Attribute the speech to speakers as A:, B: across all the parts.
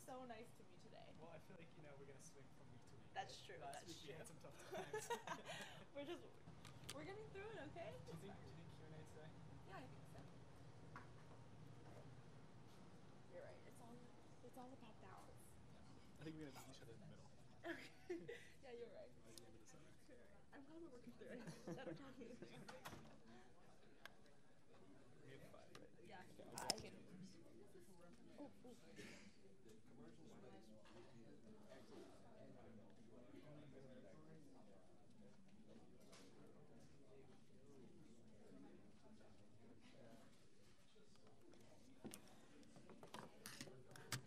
A: so nice to me today.
B: Well, I feel like, you know, we're going to swing from week to week.
A: That's true.
B: Last week we had some tough times.
A: We're getting through it, okay?
B: Do you think Q&A today?
A: Yeah, I think so. You're right. It's all about balance.
B: I think we're going to meet each other in the middle.
A: Okay. Yeah, you're right.
B: By the end of the summer.
A: I'm glad we're working through it. Instead of talking.
B: We have 5, right?
A: Yeah.
B: Okay,
A: I can. Oh.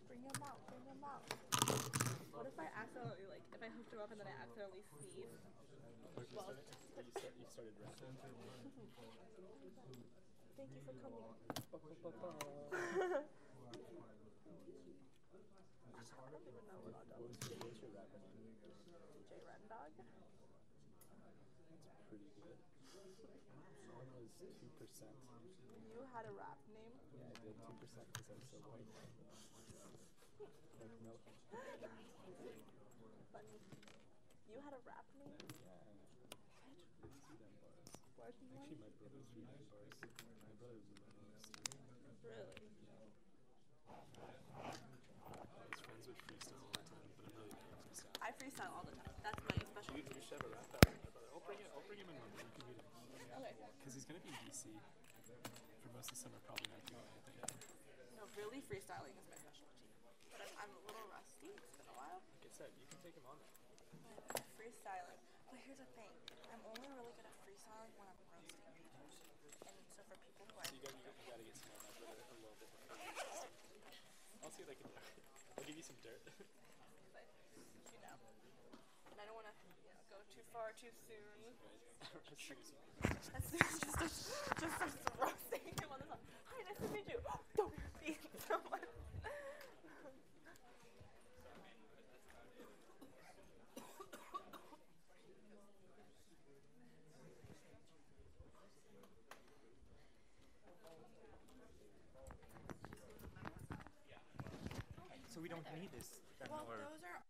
A: Bring them out. Bring them out. What if I accidentally, like, if I hooked her up and then I accidentally sneeze? Well,
B: You started rapping.
A: Thank you for coming. I don't even know what I'll do.
B: What's your rapper name?
A: DJ Rendog.
B: That's pretty good. Mine was 2%.
A: You had a rap name?
B: Yeah, I did 2% because I'm so white. Like milk.
A: Funny. You had a rap name?
B: Yeah.
A: Where's
B: Actually, my brother's reading bars. My brother's a linguist.
A: Really?
B: I was friends with freestyle all the time, but I'm really bad at freestyle.
A: I freestyle all the time. That's my specialty.
B: You should have a rap battle with my brother. I'll bring him in one day. You can meet him.
A: Okay.
B: Because he's going to be in DC for most of the summer, probably not doing anything.
A: No, really, freestyling is my specialty. But I'm a little rusty. It's been a while.
B: Like I said, you can take him on there.
A: Freestyling. But here's the thing. I'm only really good at freestyling when I'm roasting people. And so for people who
B: So you gotta get to know my brother a little bit before you roast him. I'll see what I can do. I'll give you some dirt.
A: But, you know. And I don't want to, go too far too soon.
B: Right.
A: As soon as just roasting him on the side. Hi, nice to meet you. Don't be so much.
B: So we don't need this.
A: Well, those are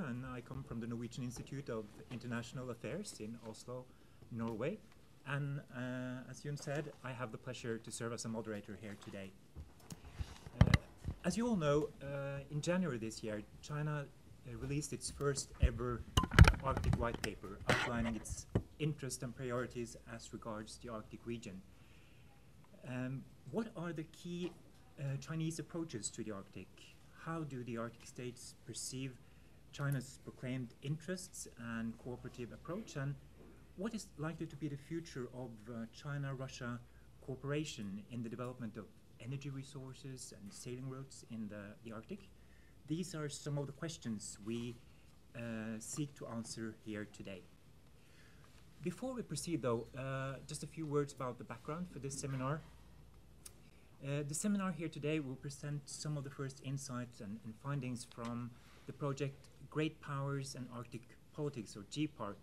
C: and I come from the Norwegian Institute of International Affairs in Oslo, Norway. And as Jun said, I have the pleasure to serve as a moderator here today. As you all know, in January this year, China released its first ever Arctic white paper outlining its interests and priorities as regards the Arctic region. What are the key Chinese approaches to the Arctic? How do the Arctic states perceive China's proclaimed interests and cooperative approach? And what is likely to be the future of China-Russia cooperation in the development of energy resources and sailing routes in the Arctic? These are some of the questions we seek to answer here today. Before we proceed, though, just a few words about the background for this seminar. The seminar here today will present some of the first insights and findings from the project Great Powers and Arctic Politics, or GPARC,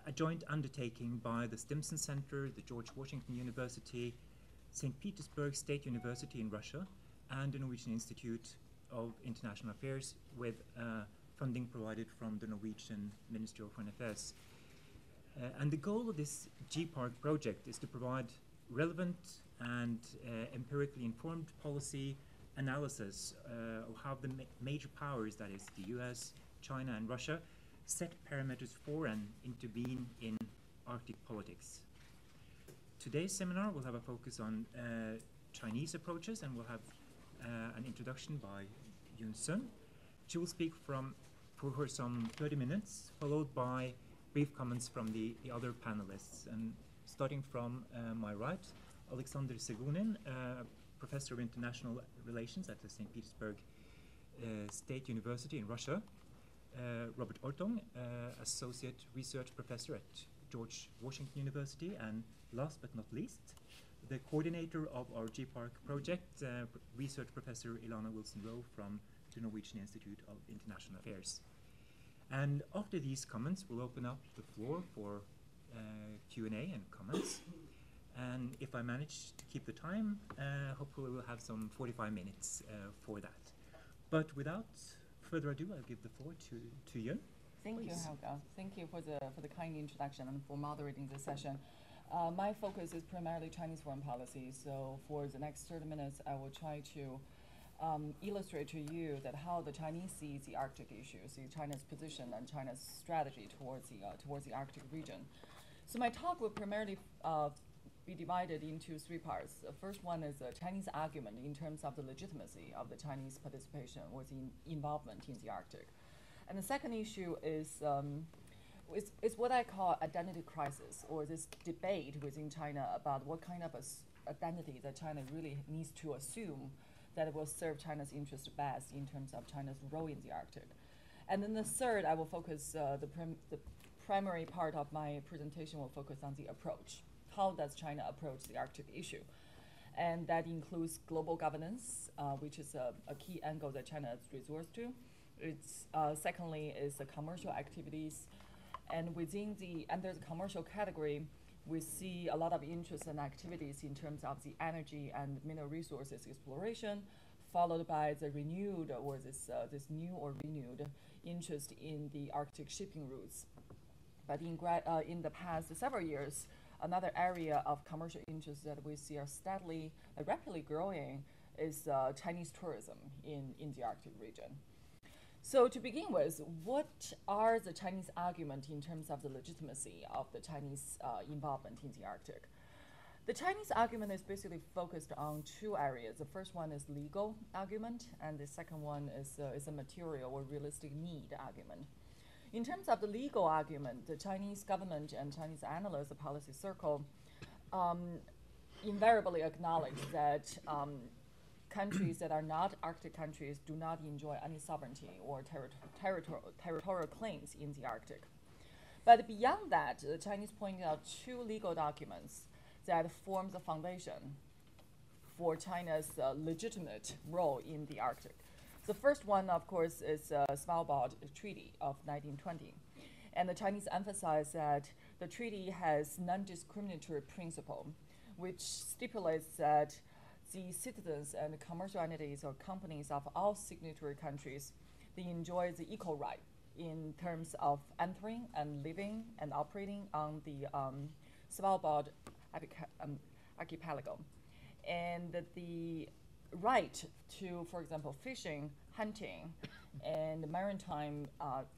C: a joint undertaking by the Stimson Center, the George Washington University, St. Petersburg State University in Russia, and the Norwegian Institute of International Affairs, with funding provided from the Norwegian Ministry of Foreign Affairs. And the goal of this GPARC project is to provide relevant and empirically informed policy analysis of how the major powers, that is the US, China and Russia, set parameters for and intervene in Arctic politics. Today's seminar will have a focus on Chinese approaches, and we'll have an introduction by Yun Sun. She will speak for some 30 minutes, followed by brief comments from the other panelists. And starting from my right, Alexander Sergunin, Professor of International Relations at the St. Petersburg State University in Russia. Robert Orttung, Associate Research Professor at George Washington University. And last but not least, the coordinator of our GPARC project, Research Professor Elana Rowe from the Norwegian Institute of International Affairs. And after these comments, we'll open up the floor for Q&A and comments. And if I manage to keep the time, hopefully we'll have some 45 minutes for that. But without further ado, I'll give the floor to Yun.
D: Thank you, Helge. Thank you for the kind introduction and for moderating this session. My focus is primarily Chinese foreign policy, so for the next 30 minutes, I will try to illustrate to you that how the Chinese sees the Arctic issue, see China's position and China's strategy towards the Arctic region. So my talk will primarily be divided into three parts. The first one is a Chinese argument in terms of the legitimacy of the Chinese participation or the involvement in the Arctic. And the second issue is what I call identity crisis, or this debate within China about what kind of identity that China really needs to assume that it will serve China's interest best in terms of China's role in the Arctic. And then the third, I will focus, the primary part of my presentation will focus on the approach. How does China approach the Arctic issue? And that includes global governance, which is a key angle that China resorts to. It's secondly is the commercial activities, and under the commercial category, we see a lot of interest and activities in terms of the energy and mineral resources exploration, followed by the renewed or this new or renewed interest in the Arctic shipping routes. But in the past several years, another area of commercial interest that we see are steadily, rapidly growing is Chinese tourism in the Arctic region. So to begin with, what are the Chinese argument in terms of the legitimacy of the Chinese involvement in the Arctic? The Chinese argument is basically focused on two areas. The first one is legal argument, and the second one is a material or realistic need argument. In terms of the legal argument, the Chinese government and Chinese analysts, the policy circle, invariably acknowledge that countries that are not Arctic countries do not enjoy any sovereignty or territorial claims in the Arctic. But beyond that, the Chinese pointed out two legal documents that form the foundation for China's legitimate role in the Arctic. The first one, of course, is the Svalbard Treaty of 1920. And the Chinese emphasize that the treaty has non-discriminatory principle, which stipulates that the citizens and commercial entities or companies of all signatory countries, they enjoy the equal right in terms of entering and living and operating on the Svalbard archipelago. And the right to, for example, fishing, hunting, and maritime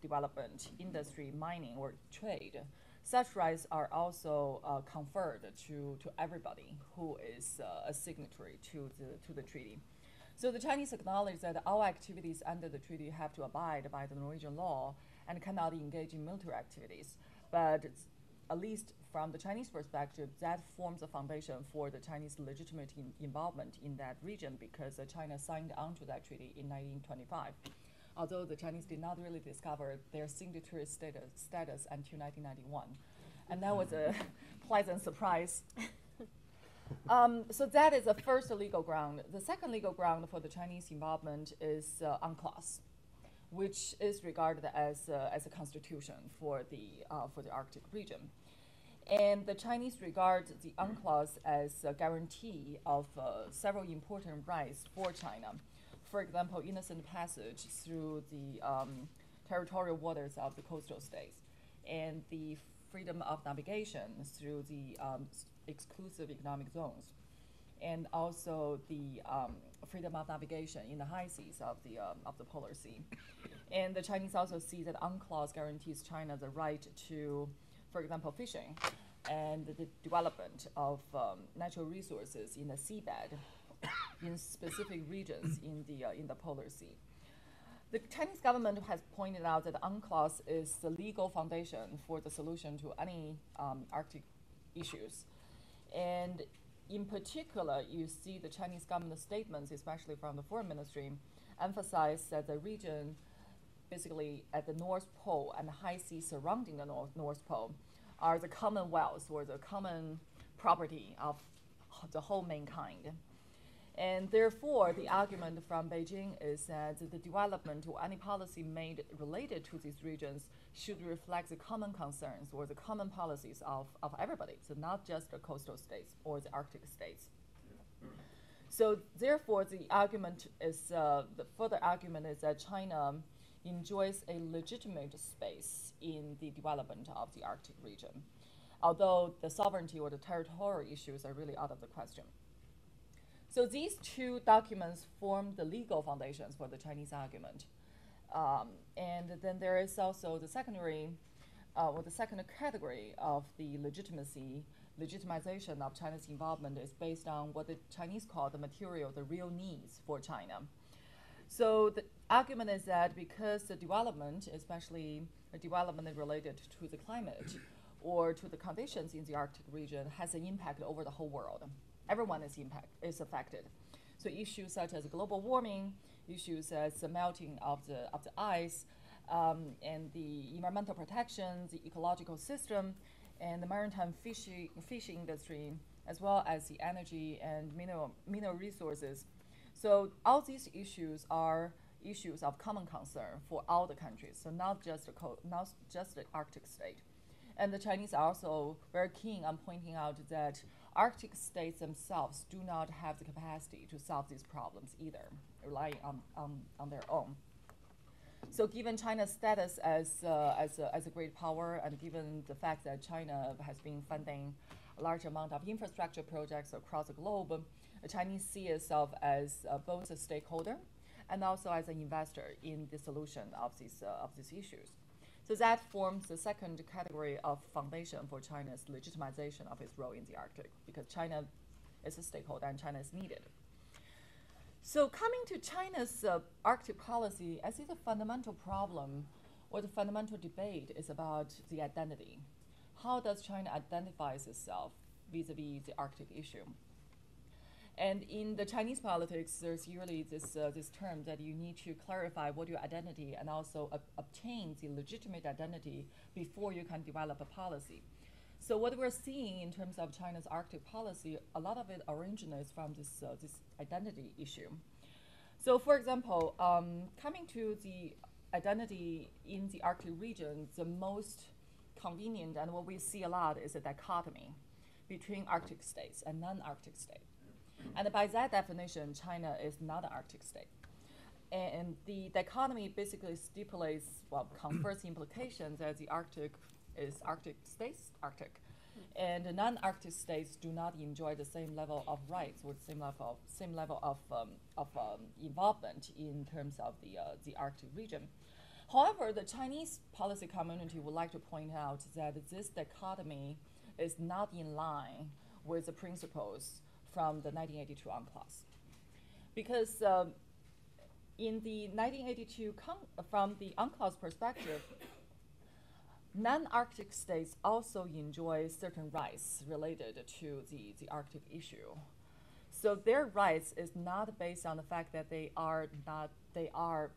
D: development, industry, mining, or trade, such rights are also conferred to everybody who is a signatory to the treaty. So the Chinese acknowledge that all activities under the treaty have to abide by the Norwegian law and cannot engage in military activities. But at least from the Chinese perspective, that forms a foundation for the Chinese legitimate involvement in that region, because China signed on to that treaty in 1925. Although the Chinese did not really discover their signatory status until 1991. And that was a pleasant surprise. So that is the first legal ground. The second legal ground for the Chinese involvement is UNCLOS, which is regarded as a constitution for the Arctic region. And the Chinese regard the UNCLOS as a guarantee of several important rights for China. For example, innocent passage through the territorial waters of the coastal states, and the freedom of navigation through the exclusive economic zones, and also the freedom of navigation in the high seas of the Polar Sea. And the Chinese also see that UNCLOS guarantees China the right to, for example, fishing and the development of natural resources in the seabed in specific regions in the Polar Sea. The Chinese government has pointed out that UNCLOS is the legal foundation for the solution to any Arctic issues. And in particular, you see the Chinese government statements, especially from the foreign ministry, emphasize that the region, basically at the North Pole and the high seas surrounding the North Pole, are the commonwealth or the common property of the whole mankind. And therefore, the argument from Beijing is that the development or any policy made related to these regions should reflect the common concerns or the common policies of everybody, so not just the coastal states or the Arctic states. So therefore, the argument is, the further argument is that China enjoys a legitimate space in the development of the Arctic region, although the sovereignty or the territorial issues are really out of the question. So these two documents form the legal foundations for the Chinese argument. And then there is also the secondary, or the second category of the legitimization of China's involvement is based on what the Chinese call the material, the real needs for China. So the argument is that because the development, especially the development related to the climate or to the conditions in the Arctic region, has an impact over the whole world. Everyone is affected. So issues such as global warming, issues as the melting of the ice, and the environmental protection, the ecological system, and the maritime fishing industry, as well as the energy and mineral resources. So all these issues are issues of common concern for all the countries, so not just the Arctic state. And the Chinese are also very keen on pointing out that Arctic states themselves do not have the capacity to solve these problems either, relying on their own. So given China's status as a great power, and given the fact that China has been funding a large amount of infrastructure projects across the globe, the Chinese see itself as both a stakeholder and also as an investor in the solution of these issues. So that forms the second category of foundation for China's legitimization of its role in the Arctic, because China is a stakeholder and China is needed. So coming to China's Arctic policy, I see the fundamental problem or the fundamental debate is about the identity. How does China identify itself vis-a-vis the Arctic issue? And in the Chinese politics, there's usually this term that you need to clarify what your identity and also obtain the legitimate identity before you can develop a policy. So what we're seeing in terms of China's Arctic policy, a lot of it originates from this identity issue. So for example, coming to the identity in the Arctic region, the most convenient and what we see a lot is a dichotomy between Arctic states and non-Arctic states. And by that definition, China is not an Arctic state. And the dichotomy basically stipulates, well, confers implications as the Arctic is Arctic states, Arctic. And the non-Arctic states do not enjoy the same level of rights or the same level of involvement in terms of the Arctic region. However, the Chinese policy community would like to point out that this dichotomy is not in line with the principles from the 1982 UNCLOS. Because in the 1982, from the UNCLOS perspective, non-Arctic states also enjoy certain rights related to the Arctic issue. So their rights is not based on the fact that they are or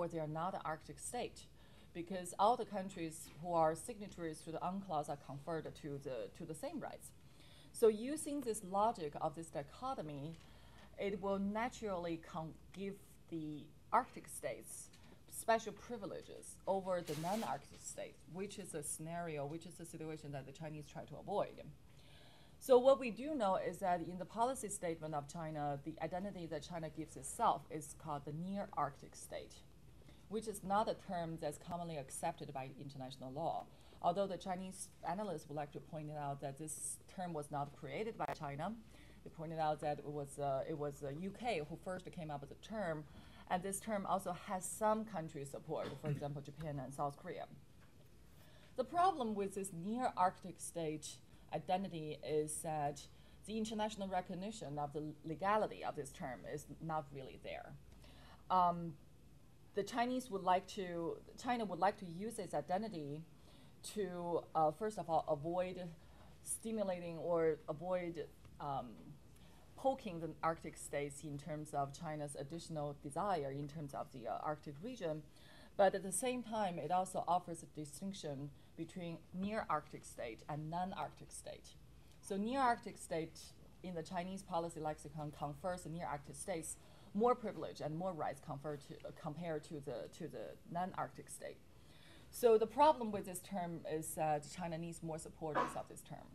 D: they are not an Arctic state, because all the countries who are signatories to the UNCLOS are conferred to the same rights. So using this logic of this dichotomy, it will naturally give the Arctic states special privileges over the non-Arctic states, which is a situation that the Chinese try to avoid. So what we do know is that in the policy statement of China, the identity that China gives itself is called the near Arctic state, which is not a term that's commonly accepted by international law. Although the Chinese analysts would like to point out that this term was not created by China. They pointed out that it was UK who first came up with the term, and this term also has some country support, for example, Japan and South Korea. The problem with this near Arctic state identity is that the international recognition of the legality of this term is not really there. China would like to use its identity to, first of all, avoid stimulating or avoid poking the Arctic states in terms of China's additional desire in terms of the Arctic region. But at the same time, it also offers a distinction between near Arctic state and non-Arctic state. So near Arctic state in the Chinese policy lexicon confers the near Arctic states more privilege and more rights compared to the non-Arctic state. So the problem with this term is that China needs more supporters of this term.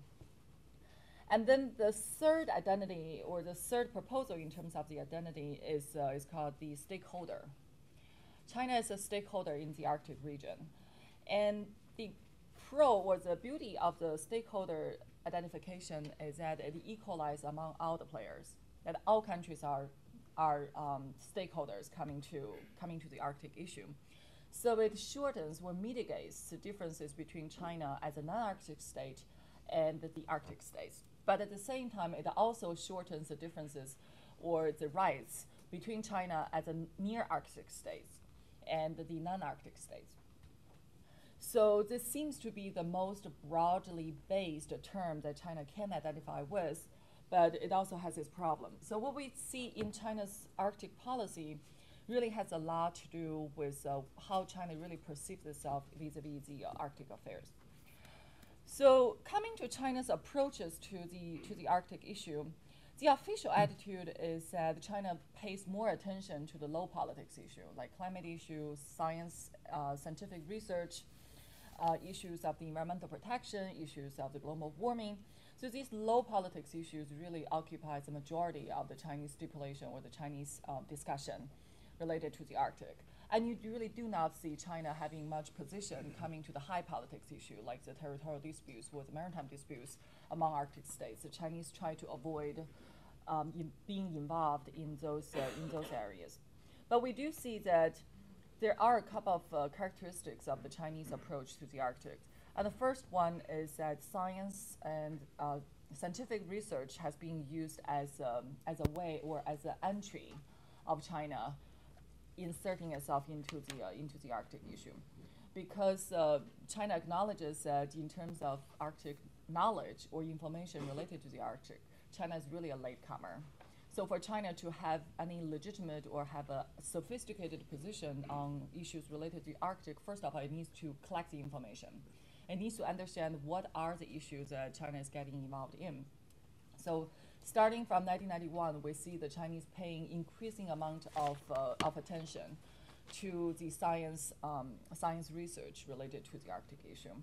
D: And then the third identity, or the third proposal in terms of the identity, is called the stakeholder. China is a stakeholder in the Arctic region. And the beauty of the stakeholder identification is that it equalizes among all the players, that all countries are stakeholders coming to the Arctic issue. So it shortens or mitigates the differences between China as a non-Arctic state and the Arctic states. But at the same time, it also shortens the differences or the rights between China as a near Arctic state and the non-Arctic states. So this seems to be the most broadly based term that China can identify with, but it also has its problems. So what we see in China's Arctic policy really has a lot to do with how China really perceives itself vis-a-vis the Arctic affairs. So coming to China's approaches to the Arctic issue, the official attitude is that China pays more attention to the low politics issue, like climate issues, science, scientific research, issues of the environmental protection, issues of the global warming. So these low politics issues really occupy the majority of the Chinese stipulation or the Chinese discussion related to the Arctic. And you really do not see China having much position coming to the high politics issue, like the territorial disputes or the maritime disputes among Arctic states. The Chinese try to avoid being involved in those areas. But we do see that there are a couple of characteristics of the Chinese approach to the Arctic. And the first one is that science and scientific research has been used as a way or as an entry of China inserting itself into the Arctic issue, because China acknowledges that in terms of Arctic knowledge or information related to the Arctic, China is really a latecomer. So for China to have any legitimate or have a sophisticated position on issues related to the Arctic, first of all, it needs to collect the information. It needs to understand what are the issues that China is getting involved in. So starting from 1991, we see the Chinese paying increasing amount of attention to the science research related to the Arctic issue.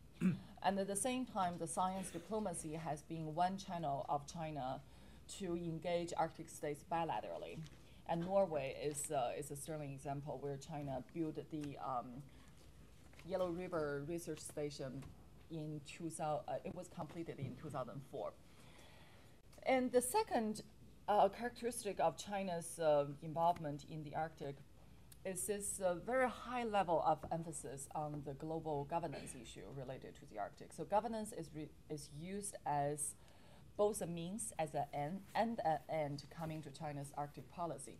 D: And at the same time, the science diplomacy has been one channel of China to engage Arctic states bilaterally. And Norway is a sterling example where China built the Yellow River Research Station in 2000. It was completed in 2004. And the second characteristic of China's involvement in the Arctic is this very high level of emphasis on the global governance issue related to the Arctic. So governance is used as both a means, as an end, and an end coming to China's Arctic policy.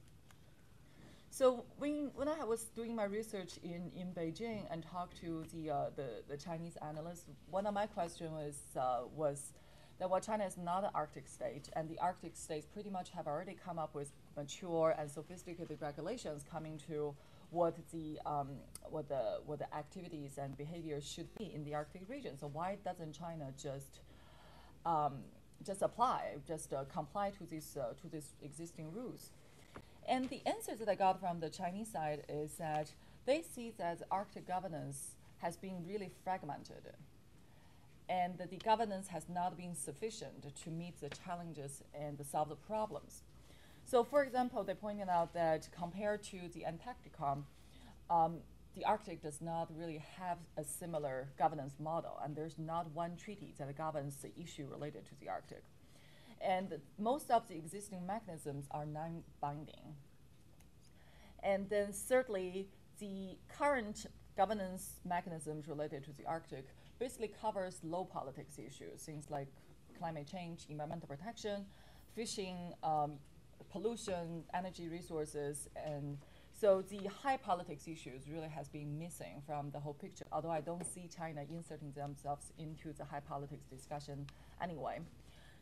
D: So when I was doing my research in Beijing and talked to the Chinese analysts, one of my questions was that while China is not an Arctic state, and the Arctic states pretty much have already come up with mature and sophisticated regulations coming to what the activities and behaviors should be in the Arctic region. So why doesn't China just comply to these existing rules? And the answer that I got from the Chinese side is that they see that Arctic governance has been really fragmented, and that the governance has not been sufficient to meet the challenges and to solve the problems. So, for example, they pointed out that compared to the Antarctica, the Arctic does not really have a similar governance model, and there's not one treaty that governs the issue related to the Arctic. And most of the existing mechanisms are non-binding. And then thirdly, the current governance mechanisms related to the Arctic basically covers low politics issues, things like climate change, environmental protection, fishing, pollution, energy resources, and so the high politics issues really has been missing from the whole picture, although I don't see China inserting themselves into the high politics discussion anyway.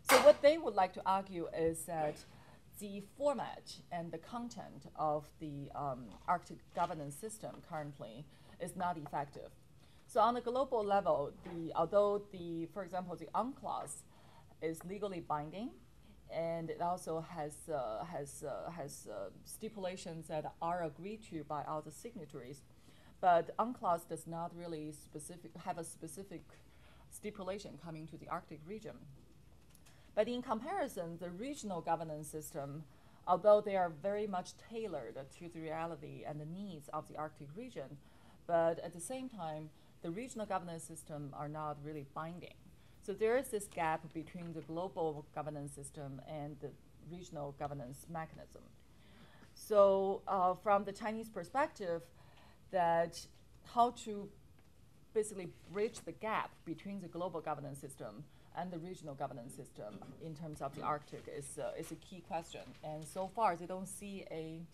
D: So what they would like to argue is that the format and the content of the Arctic governance system currently is not effective. So on the global level, although for example, the UNCLOS is legally binding, and it also has stipulations that are agreed to by all the signatories, but UNCLOS does not really have a specific stipulation coming to the Arctic region. But in comparison, the regional governance system, although they are very much tailored to the reality and the needs of the Arctic region, but at the same time, the regional governance system are not really binding. So there is this gap between the global governance system and the regional governance mechanism. So from the Chinese perspective, that how to basically bridge the gap between the global governance system and the regional governance system in terms of the Arctic is a key question. And so far, they don't see an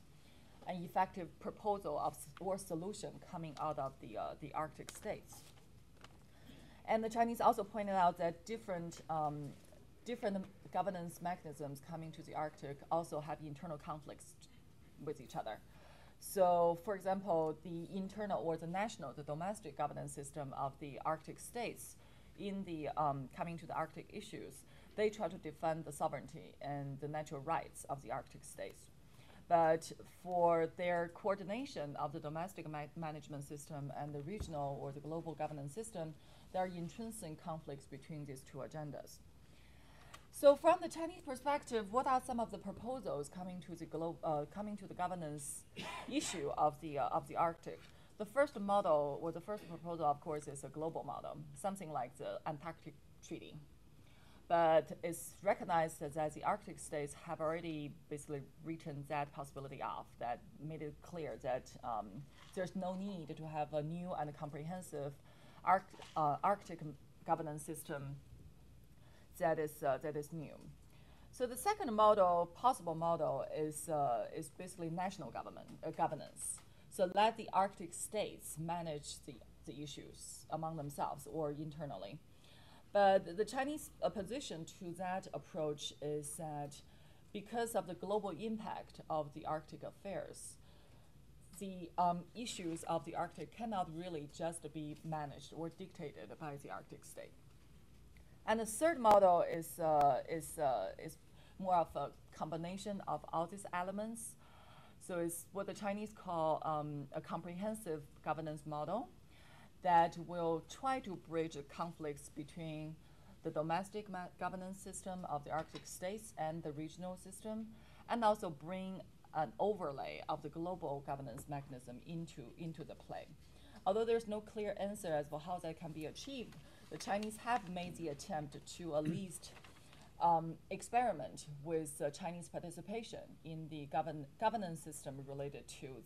D: effective proposal or solution coming out of the Arctic states. And the Chinese also pointed out that different governance mechanisms coming to the Arctic also have internal conflicts with each other. So, for example, the internal or the domestic governance system of the Arctic states in the coming to the Arctic issues, they try to defend the sovereignty and the natural rights of the Arctic states. But for their coordination of the domestic management system and the regional or the global governance system, there are intrinsic conflicts between these two agendas. So from the Chinese perspective, what are some of the proposals coming to the governance issue of the Arctic? The first model, or the first proposal, of course, is a global model, something like the Antarctic Treaty. But it's recognized that the Arctic states have already basically written that possibility off, that made it clear that there's no need to have a new and comprehensive Arctic governance system that is new. So the second model, possible model, is basically national governance. So let the Arctic states manage the issues among themselves or internally. But the Chinese opposition to that approach is that because of the global impact of the Arctic affairs, the issues of the Arctic cannot really just be managed or dictated by the Arctic state. And the third model is more of a combination of all these elements. So it's what the Chinese call a comprehensive governance model that will try to bridge the conflicts between the domestic governance system of the Arctic states and the regional system, and also bring an overlay of the global governance mechanism into the play. Although there's no clear answer as for how that can be achieved, the Chinese have made the attempt to at least experiment with Chinese participation in the governance system related to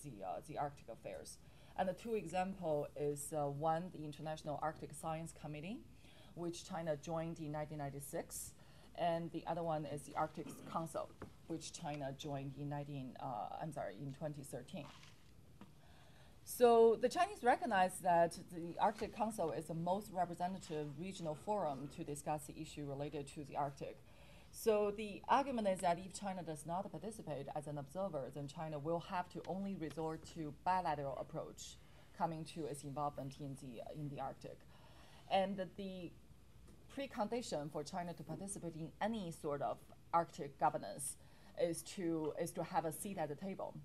D: the Arctic affairs. And the two examples is one, the International Arctic Science Committee, which China joined in 1996, and the other one is the Arctic Council, which China joined in 2013. So the Chinese recognize that the Arctic Council is the most representative regional forum to discuss the issue related to the Arctic. So the argument is that if China does not participate as an observer, then China will have to only resort to bilateral approach coming to its involvement in the Arctic. And the precondition for China to participate in any sort of Arctic governance is to have a seat at the table.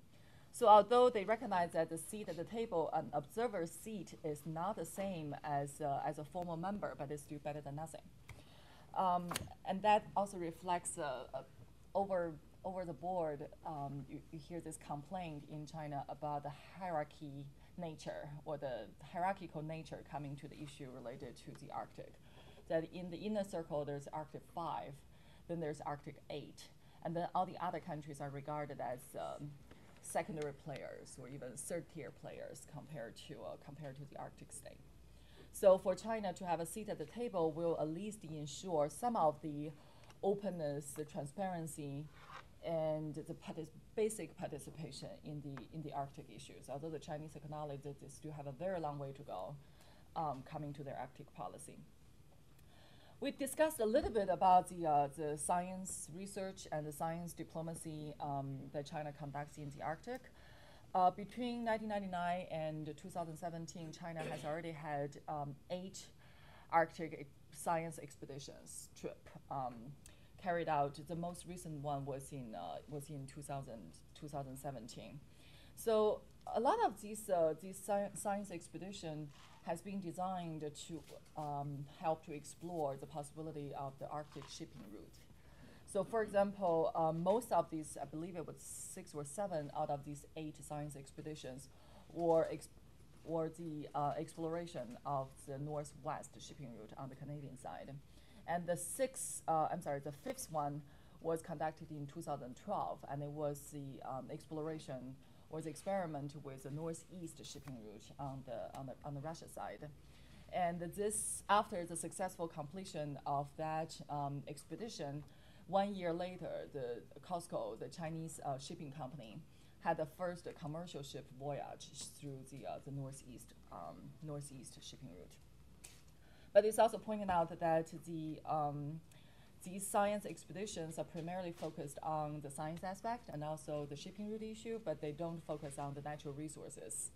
D: So although they recognize that the seat at the table, an observer seat, is not the same as a formal member, but it's still better than nothing. And that also reflects over the board, you hear this complaint in China about the hierarchy nature or the hierarchical nature coming to the issue related to the Arctic. That in the inner circle, there's Arctic 5, then there's Arctic 8, and then all the other countries are regarded as secondary players or even third-tier players compared to the Arctic state. So for China to have a seat at the table will at least ensure some of the openness, the transparency, and the basic participation in the Arctic issues. Although the Chinese acknowledge that they still have a very long way to go coming to their Arctic policy. We discussed a little bit about the science research and the science diplomacy that China conducts in the Arctic. Between 1999 and 2017, China has already had 8 Arctic science expeditions trip carried out. The most recent one was in 2017. So a lot of these science expeditions has been designed to help to explore the possibility of the Arctic shipping route. So for example, most of these, I believe it was 6 or 7 out of these 8 science expeditions were the exploration of the northwest shipping route on the Canadian side. And the 5th one was conducted in 2012, and it was the exploration or the experiment with the northeast shipping route on the Russia side. And this, after the successful completion of that expedition, 1 year later, the COSCO, the Chinese shipping company, had the first commercial ship voyage through the northeast shipping route. But it's also pointed out that these science expeditions are primarily focused on the science aspect and also the shipping route issue, but they don't focus on the natural resources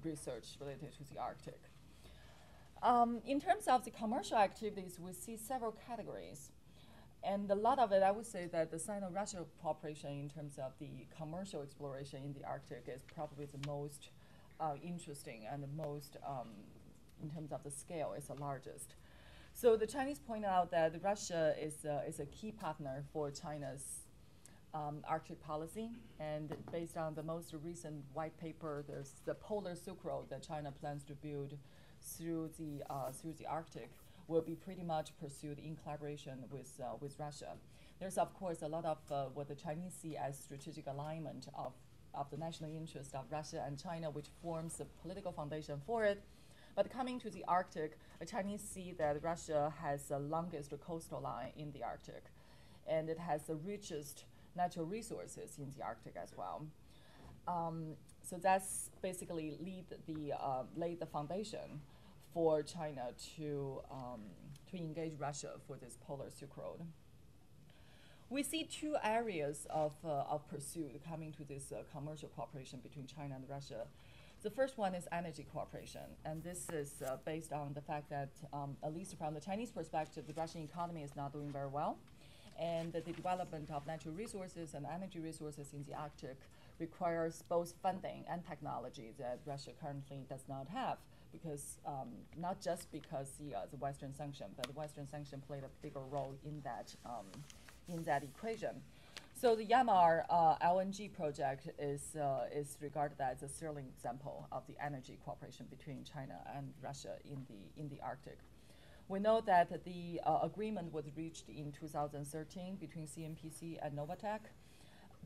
D: research related to the Arctic. In terms of the commercial activities, we see several categories. And a lot of it, I would say that the Sino-Russian cooperation in terms of the commercial exploration in the Arctic is probably the most interesting and the most, in terms of the scale, is the largest. So the Chinese point out that Russia is a key partner for China's Arctic policy, and based on the most recent white paper, there's the Polar Silk Road that China plans to build through the Arctic will be pretty much pursued in collaboration with Russia. There's of course a lot of what the Chinese see as strategic alignment of the national interest of Russia and China, which forms the political foundation for it. But coming to the Arctic, the Chinese see that Russia has the longest coastal line in the Arctic, and it has the richest natural resources in the Arctic as well. So that's basically laid the foundation for China to engage Russia for this Polar Silk Road. We see 2 areas of pursuit coming to this commercial cooperation between China and Russia. The first one is energy cooperation, and this is based on the fact that, at least from the Chinese perspective, the Russian economy is not doing very well, and that the development of natural resources and energy resources in the Arctic requires both funding and technology that Russia currently does not have, because not just because the Western sanction, but the Western sanction played a bigger role in that equation. So the Yamar LNG project is regarded as a sterling example of the energy cooperation between China and Russia in the Arctic. We know that the agreement was reached in 2013 between CNPC and Novatek.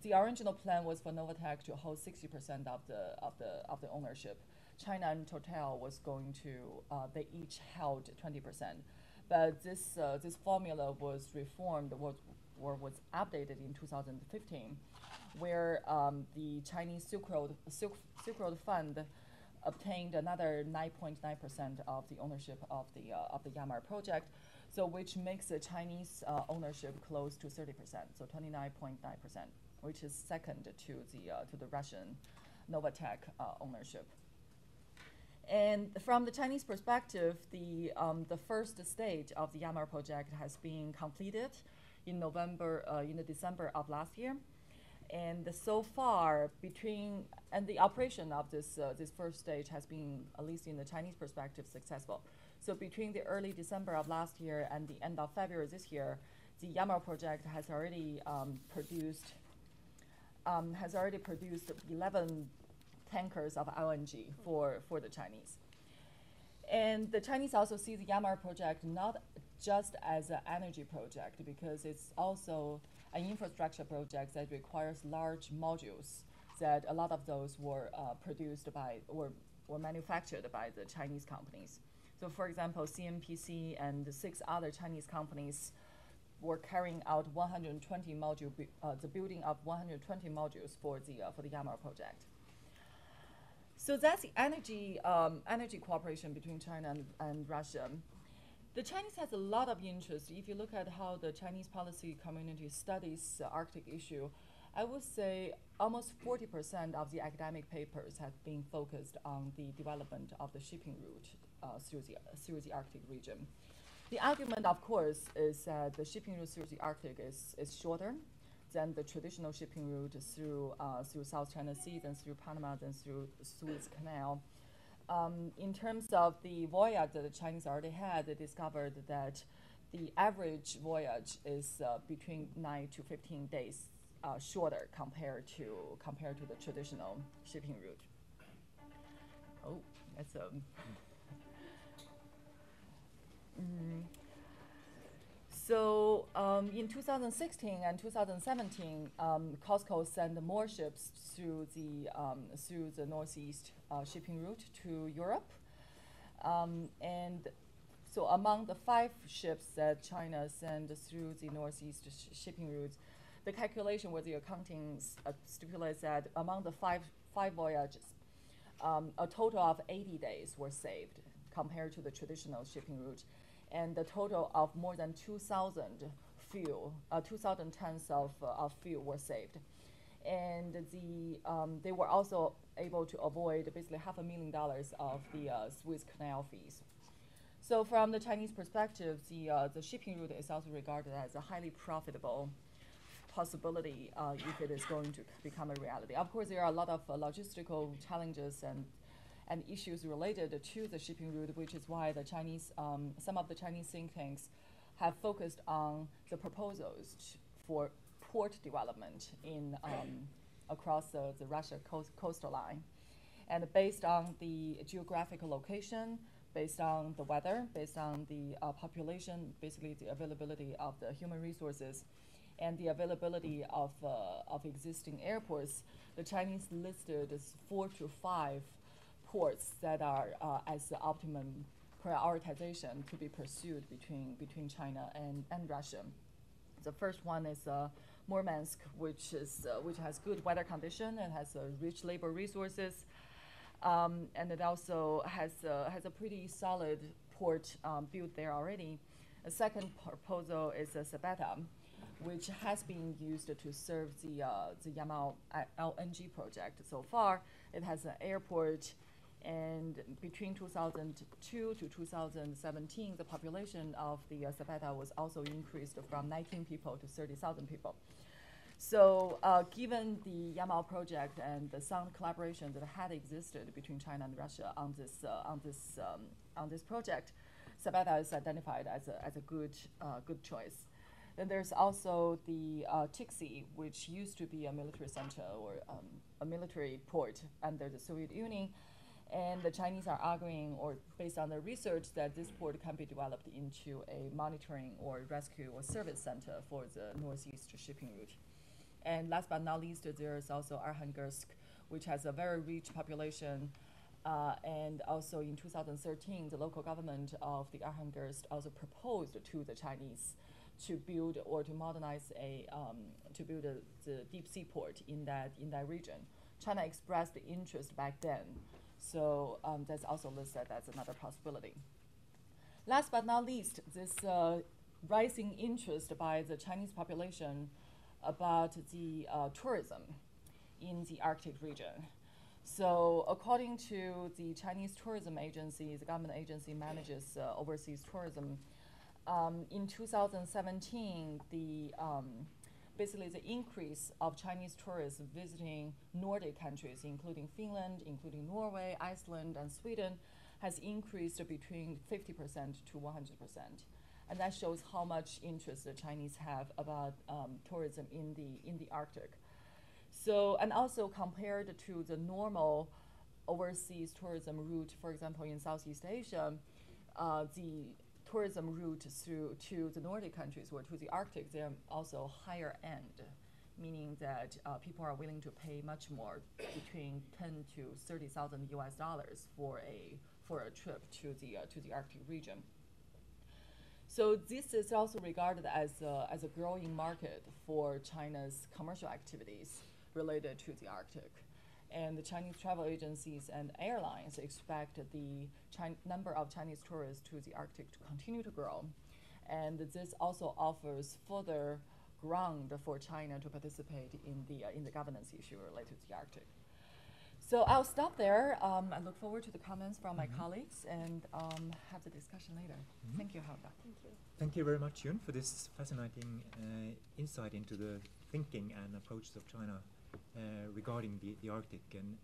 D: The original plan was for Novatek to hold 60% of the ownership. China and Total was going to they each held 20%, but this formula was reformed or was updated in 2015, where the Chinese Silk Road Fund obtained another 9.9% of the ownership of the Yamar project, so which makes the Chinese ownership close to 30%, so 29.9%, which is second to the Russian Novatek ownership. And from the Chinese perspective, the first stage of the Yamar project has been completed in December of last year. And so far, the operation of this first stage has been, at least in the Chinese perspective, successful. So between the early December of last year and the end of February this year, the Yamar project has already produced 11 tankers of LNG for the Chinese. And the Chinese also see the Yamar project not just as an energy project, because it's also an infrastructure project that requires large modules, that a lot of those were produced by or manufactured by the Chinese companies. So for example, CNPC and 6 other Chinese companies were carrying out the building of 120 modules for the Yamar project. So that's the energy cooperation between China and Russia. The Chinese has a lot of interest. If you look at how the Chinese policy community studies the Arctic issue, I would say almost 40% of the academic papers have been focused on the development of the shipping route through the Arctic region. The argument, of course, is that the shipping route through the Arctic is shorter than the traditional shipping route through South China Sea, then through Panama, then through Suez Canal. In terms of the voyage that the Chinese already had, they discovered that the average voyage is between 9 to 15 days shorter compared to the traditional shipping route. Oh, that's a. So in 2016 and 2017, COSCO sent more ships through the northeast shipping route to Europe, and so among the 5 ships that China sent through the northeast shipping route, the calculation with the accounting stipulates that among the five voyages, a total of 80 days were saved compared to the traditional shipping route, and the total of more than 2,000 tons of fuel were saved. And they were also able to avoid basically $500,000 of the Suez Canal fees. So from the Chinese perspective, the shipping route is also regarded as a highly profitable possibility if it is going to become a reality. Of course, there are a lot of logistical challenges and issues related to the shipping route, which is why the Chinese, some of the Chinese think tanks have focused on the proposals for port development across the Russia coastal line. And based on the geographical location, based on the weather, based on the population, basically the availability of the human resources, and the availability of existing airports, the Chinese listed 4 to 5 ports that are as the optimum prioritization to be pursued between China and Russia. The first one is Murmansk, which has good weather condition and has rich labor resources, and it also has a pretty solid port built there already. A second proposal is Sabeta, which has been used to serve the Yamal LNG project so far. It has an airport, and between 2002 to 2017, the population of the Sabeta was also increased from 19 people to 30,000 people. So given the Yamal project and the sound collaboration that had existed between China and Russia on this project, Sabeta is identified as a good choice. Then there's also the Tixi, which used to be a military center or a military port under the Soviet Union. And the Chinese are arguing, or based on their research, that this port can be developed into a monitoring or rescue or service center for the northeast shipping route. And last but not least, there is also Arkhangelsk, which has a very rich population. And also in 2013, the local government of the Arkhangelsk also proposed to the Chinese to build or to modernize the deep sea port in that region. China expressed the interest back then. So that's also listed as another possibility. Last but not least, this rising interest by the Chinese population about the tourism in the Arctic region. So according to the Chinese tourism agency, the government agency manages overseas tourism. In 2017, basically the increase of Chinese tourists visiting Nordic countries, including Finland, including Norway, Iceland, and Sweden, has increased between 50% to 100%. And that shows how much interest the Chinese have about tourism in the Arctic. So, and also compared to the normal overseas tourism route, for example, in Southeast Asia, the tourism route to the Nordic countries or to the Arctic, they're also higher end, meaning that people are willing to pay much more, between 10 to 30,000 US dollars for a trip to the Arctic region. So this is also regarded as a growing market for China's commercial activities related to the Arctic. And the Chinese travel agencies and airlines expect the number of Chinese tourists to the Arctic to continue to grow. And this also offers further ground for China to participate in the governance issue related to the Arctic. So I'll stop there. I look forward to the comments from my colleagues and have the discussion later. Thank you, Helge.
A: Thank you.
C: Thank you very much, Yun, for this fascinating insight into the thinking and approaches of China regarding the Arctic. And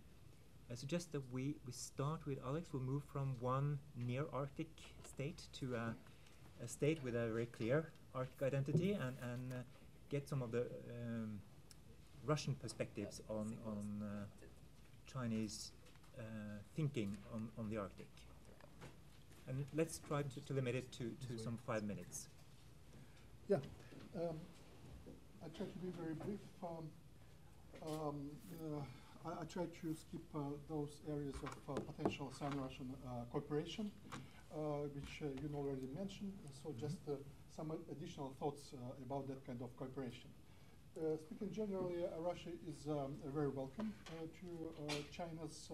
C: I suggest that we start with Alex. We'll move from one near Arctic state to a state with a very clear Arctic identity and get some of the Russian perspectives on Chinese thinking on the Arctic. And let's try to limit it to some 5 minutes.
E: Yeah, I try to be very brief. I try to skip those areas of potential Sino-Russian cooperation, which you already mentioned. So just some additional thoughts about that kind of cooperation. Speaking generally, Russia is very welcome to China's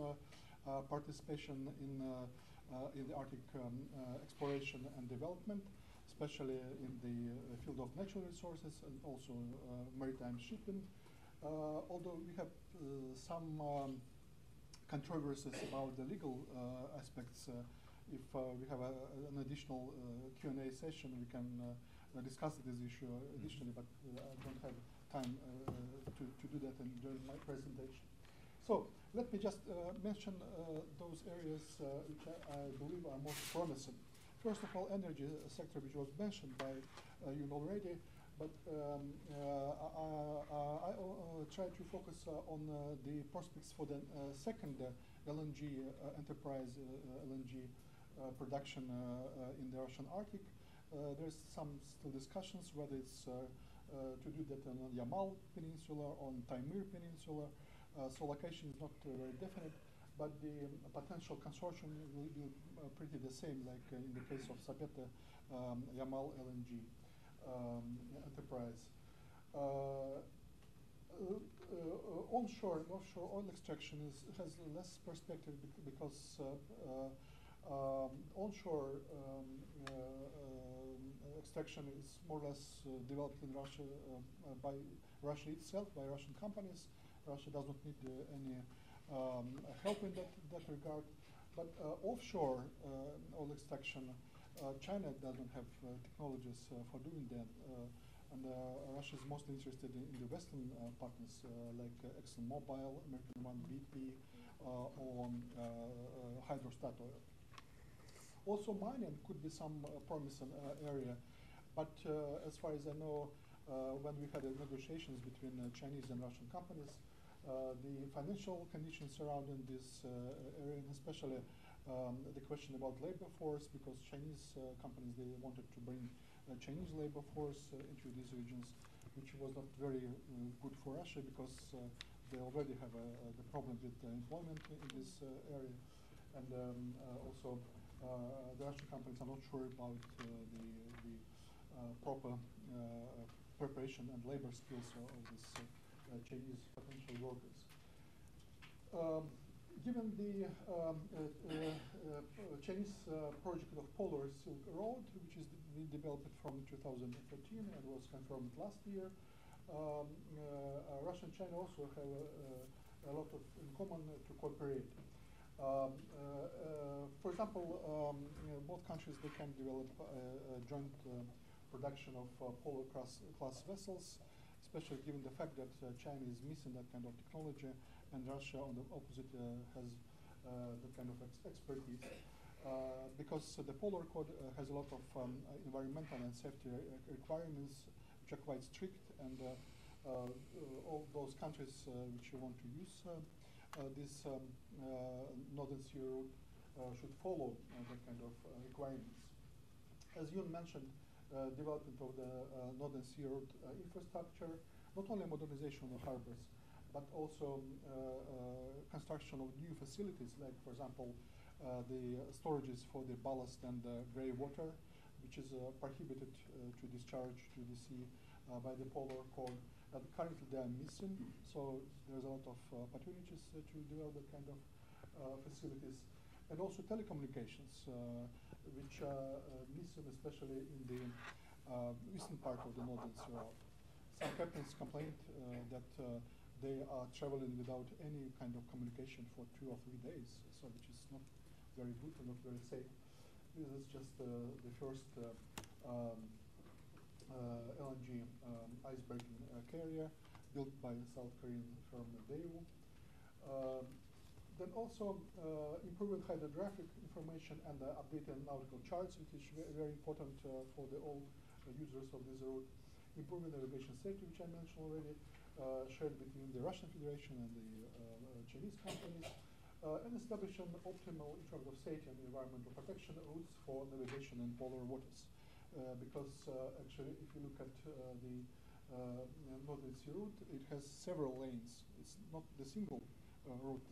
E: participation in the Arctic exploration and development, especially in the field of natural resources and also maritime shipping. Although we have some controversies about the legal aspects, if we have an additional Q&A session, we can discuss this issue additionally, but I don't have time to do that during my presentation. So let me just mention those areas which I believe are most promising. First of all, energy sector, which was mentioned by you already, but I try to focus on the prospects for the second LNG enterprise, LNG production in the Russian Arctic. There's some still discussions whether it's to do that on Yamal Peninsula, on Taimyr Peninsula. So location is not very definite, but the potential consortium will be pretty the same, like in the case of Sabete Yamal LNG enterprise. Onshore and offshore oil extraction has less perspective because onshore extraction is more or less developed in Russia by Russia itself, by Russian companies. Russia does not need any help in that regard. But offshore oil extraction, China doesn't have technologies for doing that. And Russia is mostly interested in the Western partners like ExxonMobil, American One, BP, or Hydrostat oil. Also, mining could be some promising area. But as far as I know, when we had negotiations between Chinese and Russian companies, the financial conditions surrounding this area, and especially the question about labor force, because Chinese companies, they wanted to bring Chinese labor force into these regions, which was not very good for Russia, because they already have the problem with employment in this area. And also, the Russian companies are not sure about the proper preparation and labor skills of these Chinese potential workers. Given the Chinese project of Polar Silk Road, which is developed from 2013 and was confirmed last year, Russia and China also have a lot of in common to cooperate. For example, both countries, they can develop a joint production of polar class vessels, especially given the fact that China is missing that kind of technology, and Russia, on the opposite, has that kind of expertise. Because the Polar Code has a lot of environmental and safety requirements, which are quite strict, and all those countries which want to use this Northern Sea route should follow that kind of requirements. As you mentioned, development of the Northern Sea route infrastructure, not only modernization of harbors, but also construction of new facilities, like, for example, the storages for the ballast and grey water, which is prohibited to discharge to the sea by the Polar Code. Currently, they are missing, so there's a lot of opportunities to develop that kind of facilities. And also telecommunications, which are missing, especially in the eastern part of the Northern Sea route. Some captains complained that they are traveling without any kind of communication for 2 or 3 days, so which is not very good and not very safe. This is just the first LNG ice-breaking carrier built by South Korean firm Daewoo. Then also improving hydrographic information and updating nautical charts, which is very important for the all users of this route. Improving navigation safety, which I mentioned already, shared between the Russian Federation and the Chinese companies, and establishing optimal in terms of safety and environmental protection routes for navigation in polar waters. Because actually, if you look at the Northern Sea route, it has several lanes. It's not the single route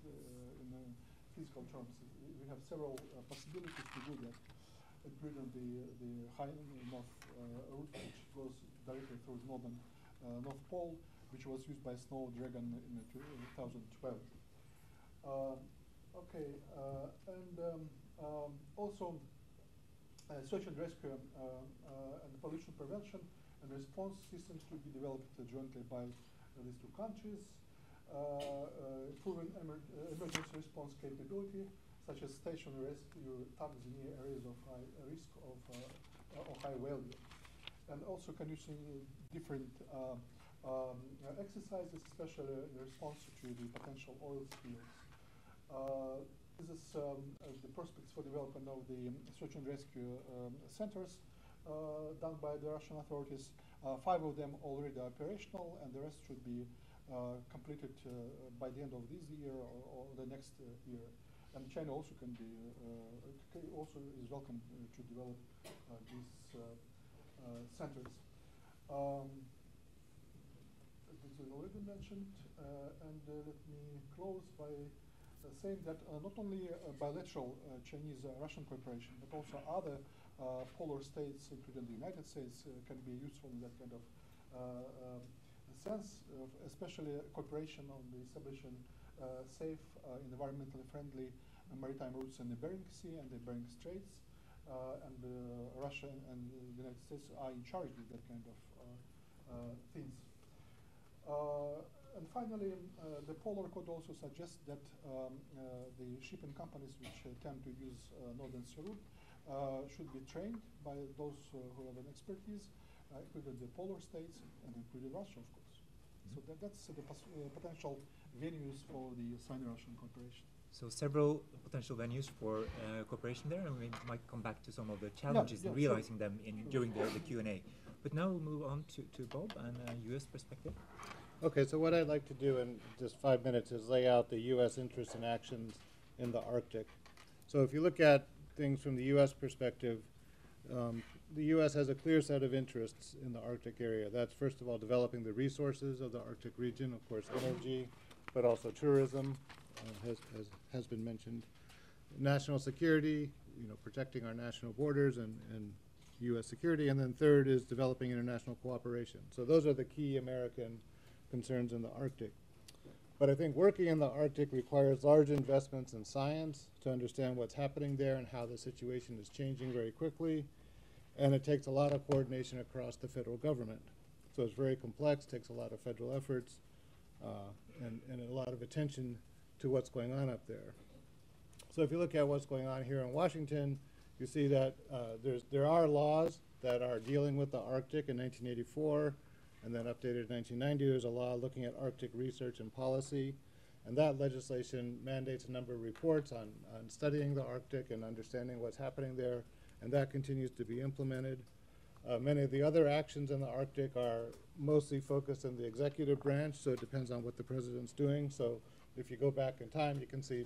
E: in physical terms. We have several possibilities to do that, including the high north route, which goes directly through the North Pole, which was used by Snow Dragon in 2012. Also search and rescue and pollution prevention and response systems to be developed jointly by these 2 countries. Improving emergency response capability, such as stationary rescue tugs near areas of high risk or high value. And also conducting different exercises, especially in response to the potential oil spills. This is the prospects for development of the search and rescue centers done by the Russian authorities. 5 of them already operational, and the rest should be completed by the end of this year or the next year. And China also can be also is welcome to develop these centers. This is already mentioned, and let me close by saying that not only bilateral Chinese-Russian cooperation, but also other polar states, including the United States, can be useful in that kind of sense, especially cooperation on the establishing safe, environmentally friendly maritime routes in the Bering Sea and the Bering Straits. And Russia and the United States are in charge with that kind of things. And finally, the Polar Code also suggests that the shipping companies which tend to use Northern Sea route should be trained by those who have an expertise, including the polar states and including Russia, of course. So that's the potential venues for the Sino-Russian cooperation.
C: So several potential venues for cooperation there, and we might come back to some of the challenges in realizing them during the Q&A. But now we'll move on to Bob and a U.S. perspective.
F: Okay, so what I'd like to do in just 5 minutes is lay out the U.S. interests and actions in the Arctic. So if you look at things from the U.S. perspective, the U.S. has a clear set of interests in the Arctic area. That's, first of all, developing the resources of the Arctic region, of course, energy, but also tourism, has been mentioned. National security, protecting our national borders and U.S. security. And then third is developing international cooperation. So those are the key American concerns in the Arctic. But I think working in the Arctic requires large investments in science to understand what's happening there and how the situation is changing very quickly. And it takes a lot of coordination across the federal government. So it's very complex, takes a lot of federal efforts, and a lot of attention to what's going on up there. So if you look at what's going on here in Washington, you see that there are laws that are dealing with the Arctic in 1984, and then updated in 1990. There's a law looking at Arctic research and policy, and that legislation mandates a number of reports on studying the Arctic and understanding what's happening there, and that continues to be implemented. Many of the other actions in the Arctic are mostly focused in the executive branch, so it depends on what the president's doing. So if you go back in time, you can see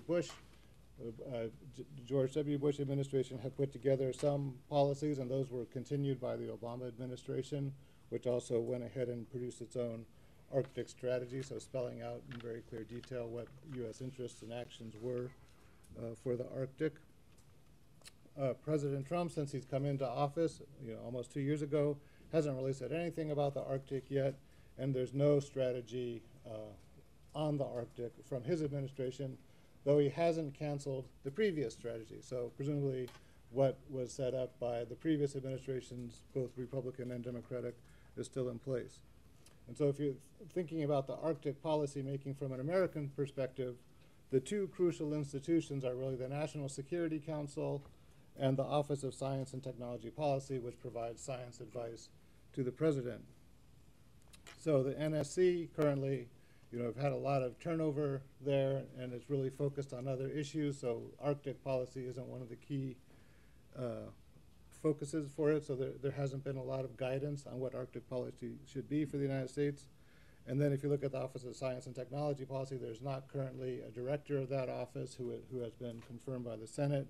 F: George W. Bush administration had put together some policies, and those were continued by the Obama administration, which also went ahead and produced its own Arctic strategy, so spelling out in very clear detail what U.S. interests and actions were for the Arctic. President Trump, since he's come into office, almost 2 years ago, hasn't really said anything about the Arctic yet, and there's no strategy on the Arctic from his administration, though he hasn't canceled the previous strategy. So presumably what was set up by the previous administrations, both Republican and Democratic, is still in place. And so if you're thinking about the Arctic policy making from an American perspective, the two crucial institutions are really the National Security Council and the Office of Science and Technology Policy, which provides science advice to the president. So the NSC currently, have had a lot of turnover there, and it's really focused on other issues. So Arctic policy isn't one of the key focuses for it. So there hasn't been a lot of guidance on what Arctic policy should be for the United States. And then if you look at the Office of Science and Technology Policy, there's not currently a director of that office who has been confirmed by the Senate.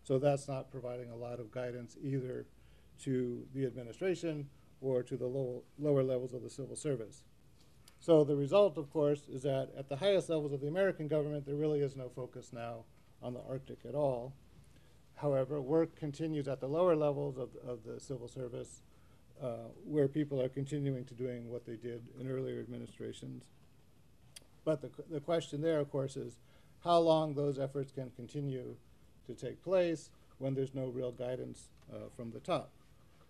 F: So that's not providing a lot of guidance either to the administration or to the lower levels of the civil service. So the result, of course, is that at the highest levels of the American government, there really is no focus now on the Arctic at all. However, work continues at the lower levels of the civil service, where people are continuing to doing what they did in earlier administrations. But the question there, of course, is how long those efforts can continue to take place when there's no real guidance from the top.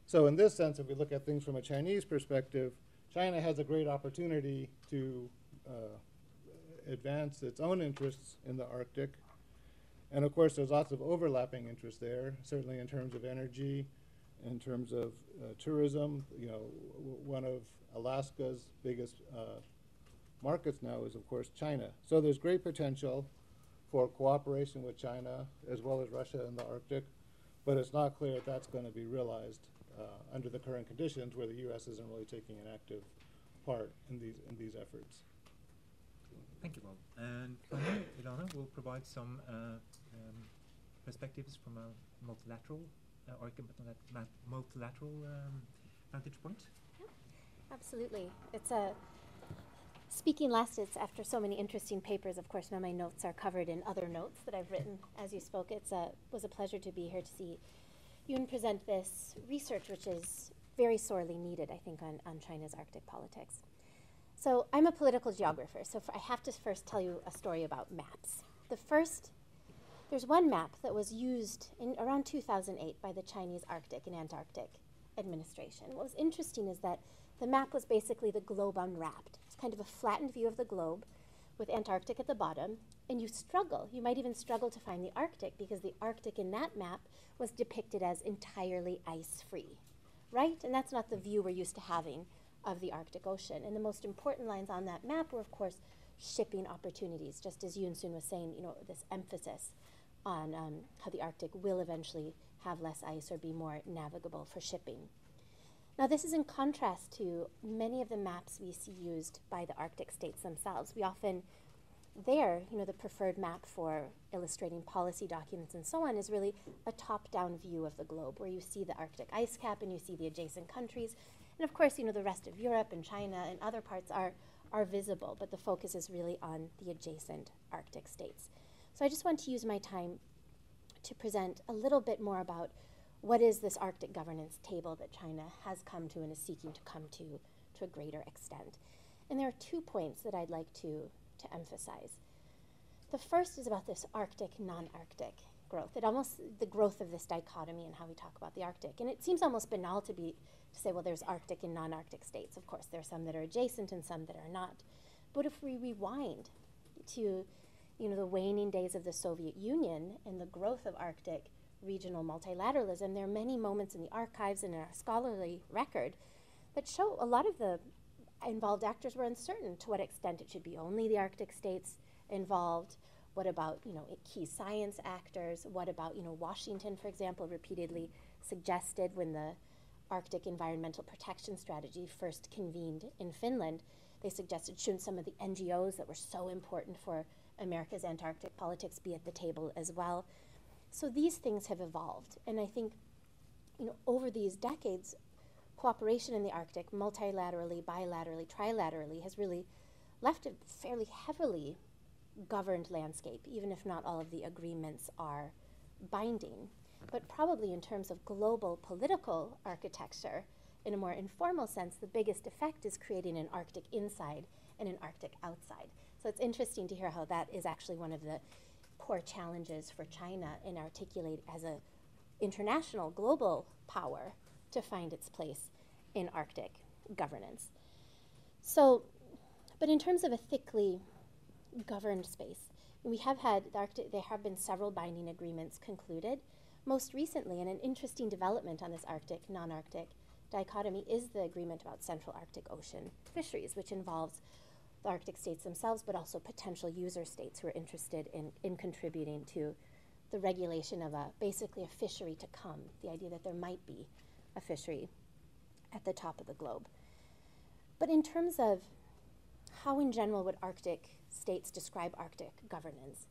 F: So in this sense, if we look at things from a Chinese perspective, China has a great opportunity to advance its own interests in the Arctic. And of course, there's lots of overlapping interests there, certainly in terms of energy, in terms of tourism. One of Alaska's biggest markets now is, of course, China. So there's great potential for cooperation with China as well as Russia in the Arctic, but it's not clear if that's going to be realized under the current conditions where the U.S. isn't really taking an active part in these efforts.
C: Thank you, Bob. And finally, Elana will provide some perspectives from a multilateral vantage point.
G: Yeah, absolutely. Speaking last, it's after so many interesting papers. Of course, my notes are covered in other notes that I've written as you spoke. It was a pleasure to be here to see you present this research, which is very sorely needed, I think, on China's Arctic politics. So I'm a political geographer, so I have to first tell you a story about maps. There's one map that was used in around 2008 by the Chinese Arctic and Antarctic administration. What was interesting is that the map was basically the globe unwrapped. It's kind of a flattened view of the globe with Antarctic at the bottom, and you might even struggle to find the Arctic because the Arctic in that map was depicted as entirely ice-free, right? And that's not the view we're used to having of the Arctic Ocean. And the most important lines on that map were, of course, shipping opportunities, just as Yoon Soon was saying, this emphasis on how the Arctic will eventually have less ice or be more navigable for shipping. Now, this is in contrast to many of the maps we see used by the Arctic states themselves. We often, the preferred map for illustrating policy documents and so on is really a top-down view of the globe, where you see the Arctic ice cap and you see the adjacent countries. And of course, the rest of Europe and China and other parts are visible, but the focus is really on the adjacent Arctic states. So I just want to use my time to present a little bit more about what is this Arctic governance table that China has come to and is seeking to come to a greater extent. And there are 2 points that I'd like to emphasize. The first is about this Arctic, non-Arctic growth. The growth of this dichotomy and how we talk about the Arctic. And it seems almost banal to say, well, there's Arctic and non-Arctic states. Of course, there are some that are adjacent and some that are not. But if we rewind to the waning days of the Soviet Union and the growth of Arctic regional multilateralism, there are many moments in the archives and in our scholarly record that show a lot of the involved actors were uncertain to what extent it should be only the Arctic states involved. What about, key science actors? What about, Washington, for example, repeatedly suggested when the Arctic Environmental Protection Strategy first convened in Finland, they suggested shouldn't some of the NGOs that were so important for America's Antarctic politics be at the table as well? So these things have evolved. And I think, over these decades, cooperation in the Arctic, multilaterally, bilaterally, trilaterally, has really left a fairly heavily governed landscape, even if not all of the agreements are binding. But probably in terms of global political architecture, in a more informal sense, the biggest effect is creating an Arctic inside and an Arctic outside. So it's interesting to hear how that is actually one of the core challenges for China in articulate as an international global power to find its place in Arctic governance. So, but in terms of a thickly governed space, we have had there have been several binding agreements concluded. Most recently, and an interesting development on this Arctic, non-Arctic dichotomy is the agreement about Central Arctic Ocean fisheries, which involves the Arctic states themselves, but also potential user states who are interested in contributing to the regulation of basically a fishery to come, the idea that there might be a fishery at the top of the globe. But in terms of how in general would Arctic states describe Arctic governance,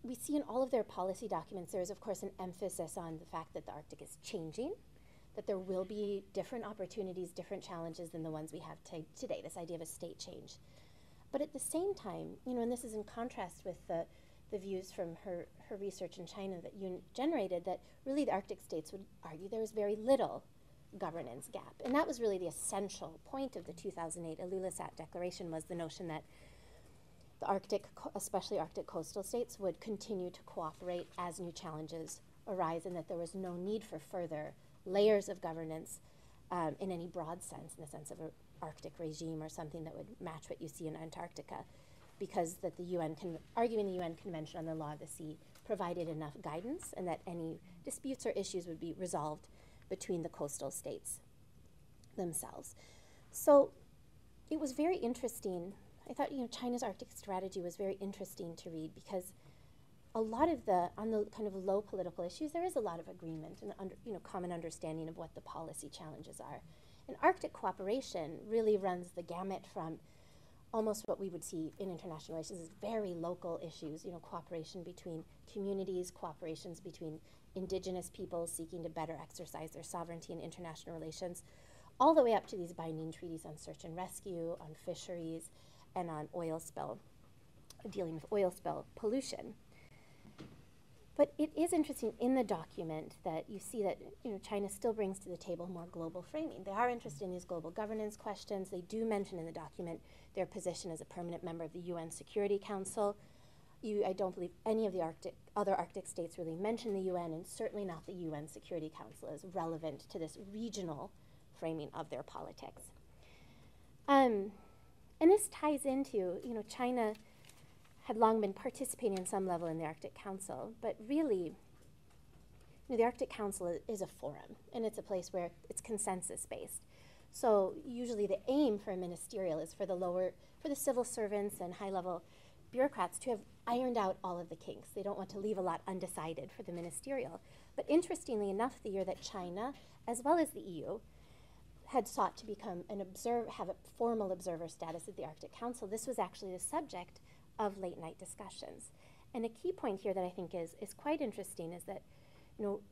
G: we see in all of their policy documents there is of course an emphasis on the fact that the Arctic is changing, that there will be different opportunities, different challenges than the ones we have today, this idea of a state change. But at the same time, and this is in contrast with the views from her research in China that Yoon generated, that really the Arctic states would argue there was very little governance gap. And that was really the essential point of the 2008 Ilulissat Declaration, was the notion that the Arctic, especially Arctic coastal states, would continue to cooperate as new challenges arise, and that there was no need for further layers of governance in any broad sense, in the sense of an Arctic regime or something that would match what you see in Antarctica, because that the UN, arguing the UN Convention on the Law of the Sea provided enough guidance, and that any disputes or issues would be resolved between the coastal states themselves. So it was very interesting. I thought, China's Arctic strategy was very interesting to read, because a lot of on the kind of low political issues, there is a lot of agreement and common understanding of what the policy challenges are. And Arctic cooperation really runs the gamut from almost what we would see in international relations as very local issues, cooperation between communities, cooperations between indigenous peoples seeking to better exercise their sovereignty in international relations, all the way up to these binding treaties on search and rescue, on fisheries, and on oil spill, dealing with oil spill pollution. But it is interesting in the document that you see that China still brings to the table more global framing. They are interested in these global governance questions. They do mention in the document their position as a permanent member of the UN Security Council. I don't believe any of the other Arctic states really mention the UN, and certainly not the UN Security Council as relevant to this regional framing of their politics. And this ties into, China had long been participating in some level in the Arctic Council, but really, the Arctic Council is a forum, and it's a place where it's consensus-based. So usually the aim for a ministerial is for the civil servants and high-level bureaucrats to have ironed out all of the kinks. They don't want to leave a lot undecided for the ministerial. But interestingly enough, the year that China, as well as the EU, had sought to become have a formal observer status at the Arctic Council, this was actually the subject of late-night discussions. And a key point here that I think is quite interesting is that,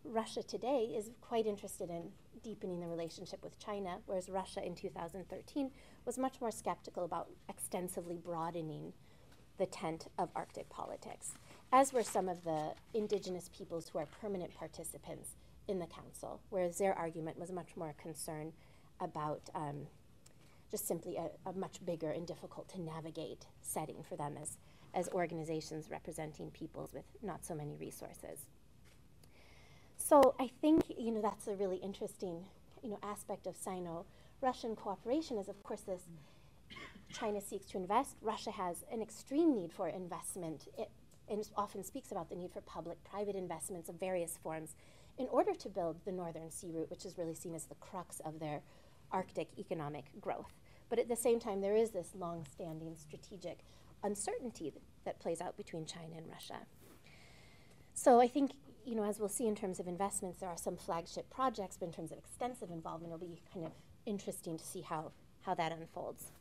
G: Russia today is quite interested in deepening the relationship with China, whereas Russia in 2013 was much more skeptical about extensively broadening the tent of Arctic politics, as were some of the indigenous peoples who are permanent participants in the council, whereas their argument was much more a concern about just simply a much bigger and difficult to navigate setting for them as organizations representing peoples with not so many resources. So I think, that's a really interesting, aspect of Sino-Russian cooperation is, of course, this China seeks to invest. Russia has an extreme need for investment and often speaks about the need for public-private investments of various forms in order to build the Northern Sea Route, which is really seen as the crux of their Arctic economic growth. But at the same time, there is this long-standing strategic uncertainty that plays out between China and Russia. So I think, as we'll see in terms of investments, there are some flagship projects, but in terms of extensive involvement, it'll be kind of interesting to see how that unfolds.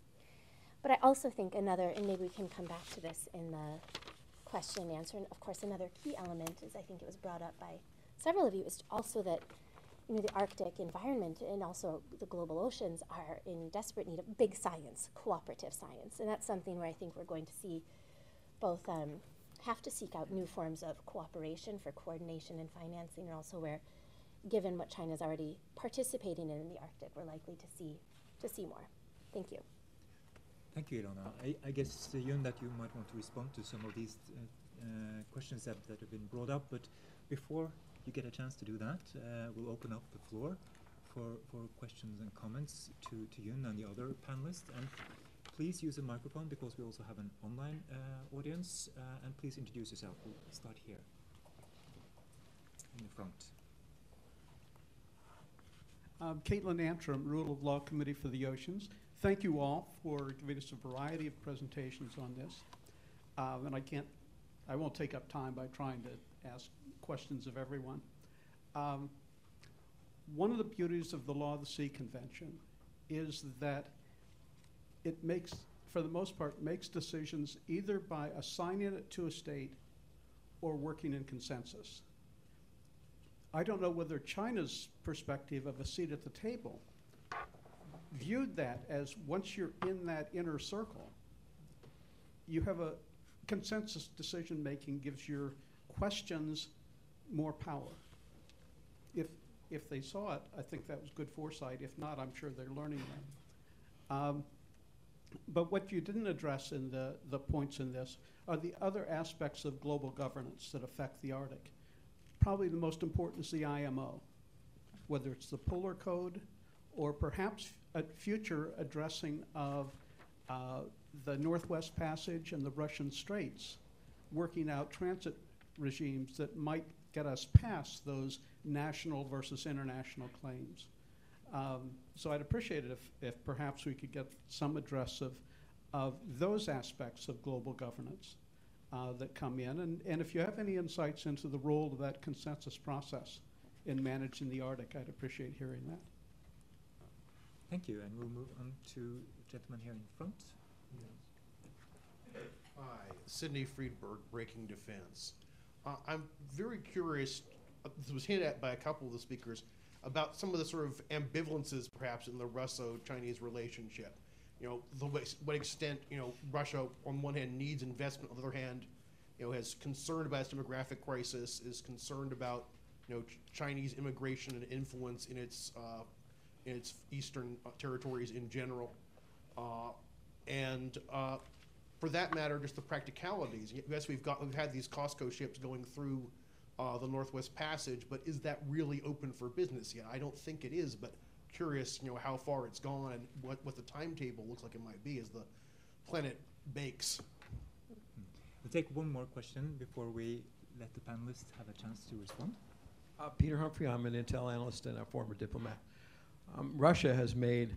G: But I also think and maybe we can come back to this in the question and answer, and of course another key element is, I think it was brought up by several of you, is also that the Arctic environment and also the global oceans are in desperate need of big science, cooperative science. And that's something where I think we're going to see both have to seek out new forms of cooperation for coordination and financing, and also where, given what China's already participating in the Arctic, we're likely to see more. Thank you.
C: Thank you, Elana. I guess, Yun, that you might want to respond to some of these questions that have been brought up, but before you get a chance to do that, we'll open up the floor for questions and comments to Yun and the other panelists. And please use a microphone because we also have an online audience. And please introduce yourself. We'll start here in the front.
H: Caitlin Antrim, Rule of Law Committee for the Oceans. Thank you all for giving us a variety of presentations on this. And I won't take up time by trying to ask questions of everyone. One of the beauties of the Law of the Sea Convention is that it makes, for the most part, makes decisions either by assigning it to a state or working in consensus. I don't know whether China's perspective of a seat at the table viewed that as, once you're in that inner circle, you have a consensus decision-making gives your questions more power. If they saw it, I think that was good foresight. If not, I'm sure they're learning that. But what you didn't address in the points in this are the other aspects of global governance that affect the Arctic. Probably the most important is the IMO, whether it's the Polar Code or perhaps a future addressing of the Northwest Passage and the Russian Straits, working out transit regimes that might get us past those national versus international claims. So I'd appreciate it if perhaps we could get some address of those aspects of global governance that come in. And if you have any insights into the role of that consensus process in managing the Arctic, I'd appreciate hearing that.
C: Thank you, and we'll move on to the gentleman here in front.
I: Hi, Sidney Friedberg, Breaking Defense. I'm very curious, this was hinted at by a couple of the speakers, about some of the sort of ambivalences perhaps in the Russo-Chinese relationship. What extent, Russia on one hand needs investment, on the other hand, is concerned about its demographic crisis, is concerned about, Chinese immigration and influence in its eastern territories in general. And for that matter, just the practicalities. Yes, we've had these Costco ships going through the Northwest Passage, but is that really open for business yet? I don't think it is, but curious, how far it's gone and what the timetable looks like it might be as the planet bakes.
C: We'll take one more question before we let the panelists have a chance to respond.
J: Peter Humphrey, I'm an intel analyst and a former diplomat. Russia has made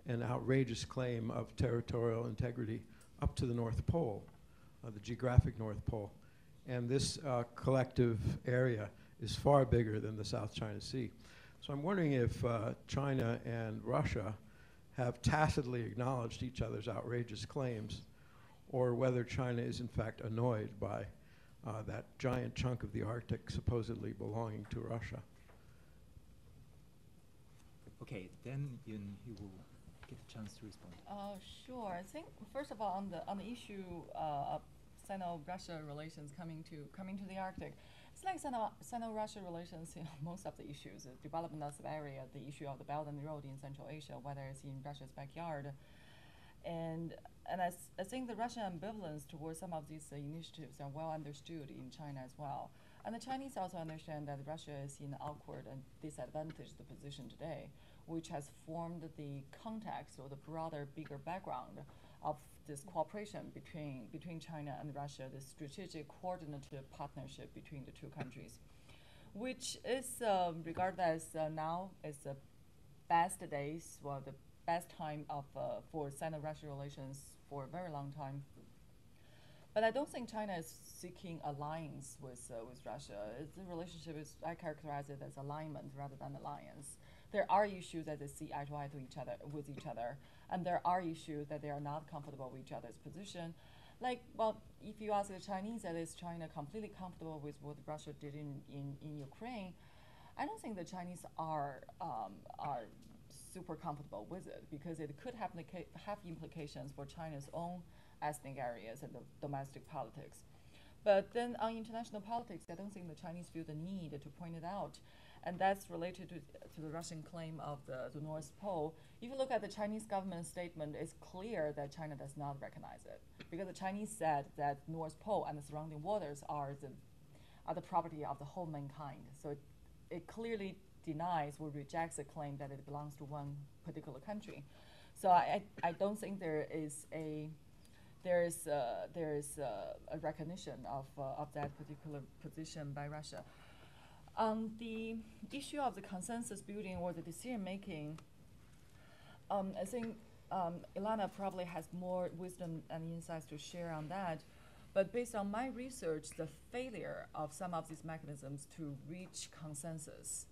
J: an outrageous claim of territorial integrity up to the North Pole, the geographic North Pole. And this collective area is far bigger than the South China Sea. So I'm wondering if China and Russia have tacitly acknowledged each other's outrageous claims, or whether China is in fact annoyed by that giant chunk of the Arctic supposedly belonging to Russia.
C: Okay, then you will get a chance to respond.
D: Sure. I think first of all, on the issue of Sino-Russia relations coming to the Arctic, it's like Sino-Russia relations. Most of the issues, the development of the area, the issue of the Belt and Road in Central Asia, whether it's in Russia's backyard, and I think the Russian ambivalence towards some of these initiatives are well understood in China as well. And the Chinese also understand that Russia is in an awkward and disadvantaged position today, which has formed the context or the broader, bigger background of this cooperation between China and Russia, the strategic coordinated partnership between the two countries, which is regarded as now as the best days, well, the best time of for Sino-Russia relations for a very long time. But I don't think China is seeking alliance with Russia. The relationship is, I characterize it as alignment rather than alliance. There are issues that they see eye to eye with each other, and there are issues that they are not comfortable with each other's position. Like, well, if you ask the Chinese, that is China completely comfortable with what Russia did in Ukraine, I don't think the Chinese are super comfortable with it, because it could have implications for China's own ethnic areas and the domestic politics. But then on international politics, I don't think the Chinese feel the need to point it out. And that's related to the Russian claim of the North Pole. If you look at the Chinese government statement, it's clear that China does not recognize it, because the Chinese said that North Pole and the surrounding waters are the property of the whole mankind. So it clearly denies or rejects the claim that it belongs to one particular country. So I don't think there is a recognition of that particular position by Russia. On the issue of the consensus building or the decision making, I think Elana probably has more wisdom and insights to share on that. But based on my research, the failure of some of these mechanisms to reach consensus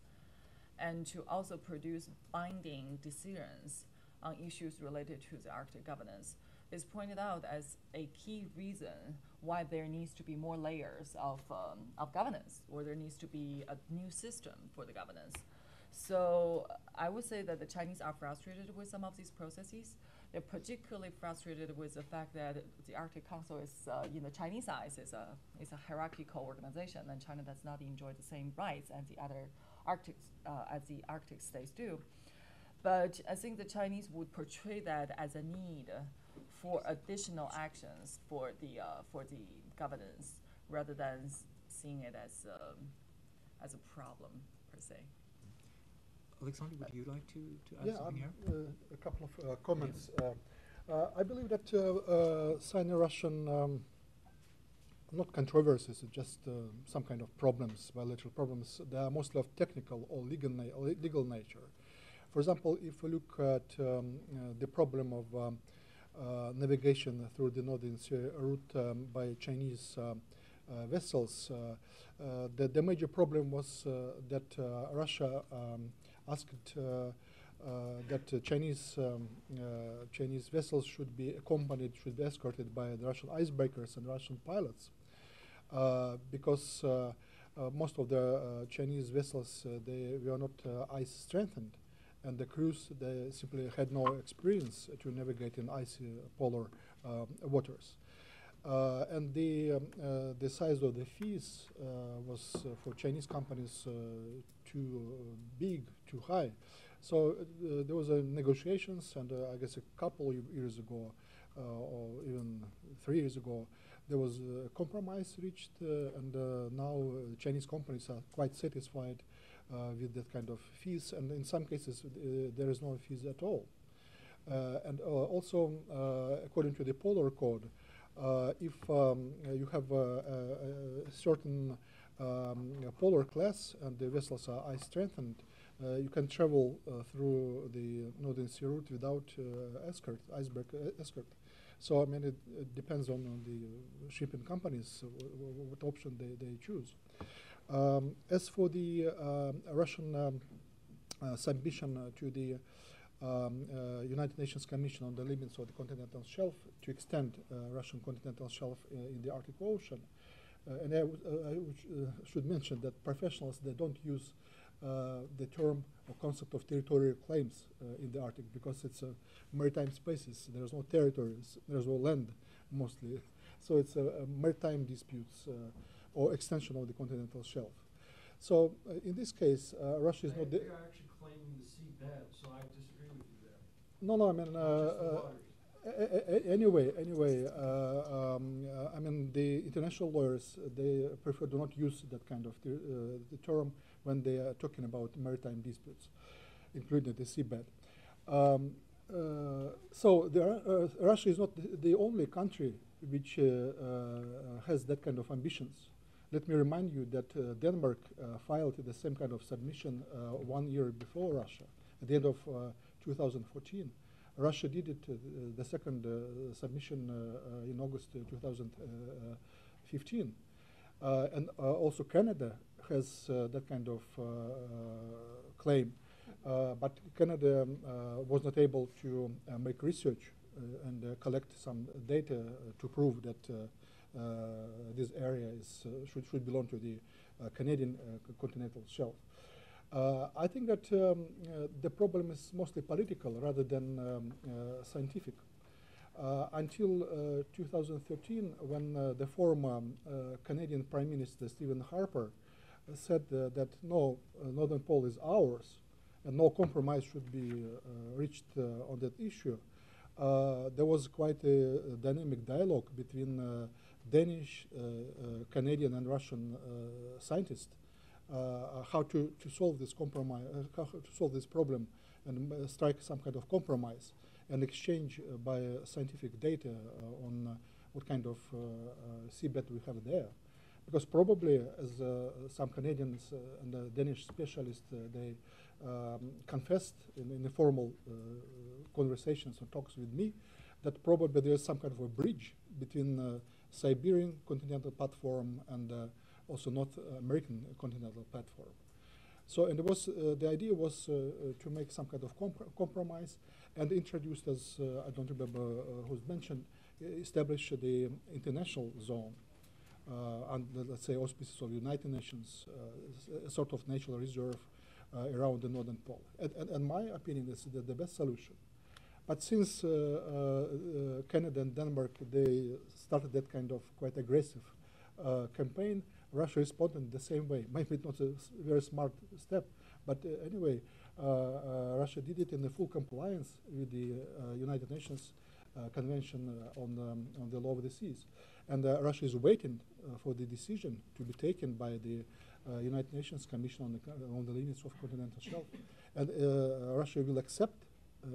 D: and to also produce binding decisions on issues related to the Arctic governance is pointed out as a key reason why there needs to be more layers of governance, or there needs to be a new system for the governance. So I would say that the Chinese are frustrated with some of these processes. They're particularly frustrated with the fact that the Arctic Council is, in the Chinese eyes, is a hierarchical organization, and China does not enjoy the same rights as the other Arctic states do. But I think the Chinese would portray that as a need for additional actions for the governance, rather than seeing it as a problem per se.
C: Alexander, would you like to add something here?
E: A couple of comments. I believe that Sino-Russian, not controversies, just some kind of problems, bilateral problems. They are mostly of technical or legal nature. For example, if we look at the problem of navigation through the Northern Sea route by Chinese vessels, the major problem was that Russia asked that Chinese vessels should be escorted by the Russian icebreakers and Russian pilots, because most of the Chinese vessels they were not ice strengthened, and the crews they simply had no experience to navigate in icy polar waters. And the size of the fees was for Chinese companies too big, too high. So there was negotiations, and I guess a couple of years ago, or even 3 years ago, there was a compromise reached, and now Chinese companies are quite satisfied with that kind of fees, and in some cases there is no fees at all. And also, according to the Polar Code, if you have a certain polar class and the vessels are ice strengthened, you can travel through the Northern Sea route without escort, iceberg escort. So I mean, it depends on the shipping companies what option they choose. As for the Russian submission to the United Nations Commission on the Limits of the Continental Shelf to extend Russian continental shelf in the Arctic Ocean. And I should mention that professionals, they don't use the term or concept of territorial claims in the Arctic because it's maritime spaces. There's no territories, there's no land mostly. So it's maritime disputes or extension of the continental shelf. So in this case, Russia is not...
J: They are actually claiming the seabed, so I disagree with you there.
E: No, I mean, anyway, I mean, the international lawyers, they prefer to not use that kind of the term when they are talking about maritime disputes, including the seabed. So Russia is not the only country which has that kind of ambitions. Let me remind you that Denmark filed the same kind of submission 1 year before Russia, at the end of 2014. Russia did it, the second submission in August 2015. And also Canada has that kind of claim. But Canada was not able to make research and collect some data to prove that this area is, should belong to the Canadian continental shelf. I think that the problem is mostly political rather than scientific. Until 2013, when the former Canadian Prime Minister Stephen Harper said that no, Northern Pole is ours and no compromise should be reached on that issue, there was quite a dynamic dialogue between Danish, Canadian and Russian scientists how to solve this compromise, how to solve this problem and strike some kind of compromise and exchange by scientific data on what kind of seabed we have there. Because probably, as some Canadians and Danish specialists, they confessed in informal conversations and talks with me, that probably there's some kind of a bridge between Siberian continental platform and also North American continental platform. So, and it was, the idea was to make some kind of compromise and introduced, as I don't remember who's mentioned, establish the international zone under, let's say, auspices of United Nations, a sort of natural reserve around the Northern Pole. And my opinion is that the best solution. But since Canada and Denmark, they started that kind of quite aggressive campaign, Russia responded the same way. Maybe not a very smart step, but anyway, Russia did it in the full compliance with the United Nations Convention on the Law of the Seas. And Russia is waiting for the decision to be taken by the United Nations Commission on the Limits of Continental Shelf. And Russia will accept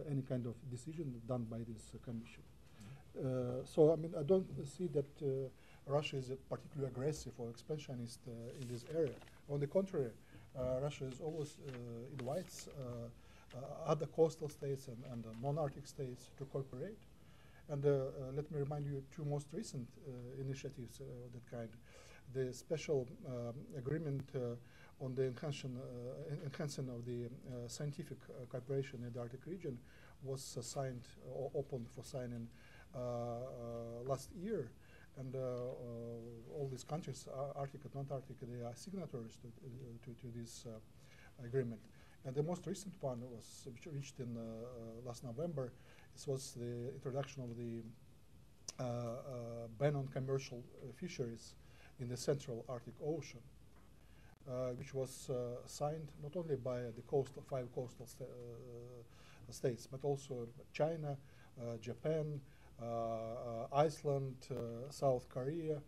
E: any kind of decision done by this commission. So, I mean, I don't see that Russia is particularly aggressive or expansionist in this area. On the contrary, Russia is always invites other coastal states and non-Arctic states to cooperate. And let me remind you two most recent initiatives of that kind. The special agreement on the enhancing of the scientific cooperation in the Arctic region was signed or opened for signing last year. And all these countries, Arctic and non-Arctic, they are signatories to this agreement. And the most recent one was which reached in last November. This was the introduction of the ban on commercial fisheries in the central Arctic Ocean, which was signed not only by the five coastal states, but also China, Japan, Iceland, South Korea,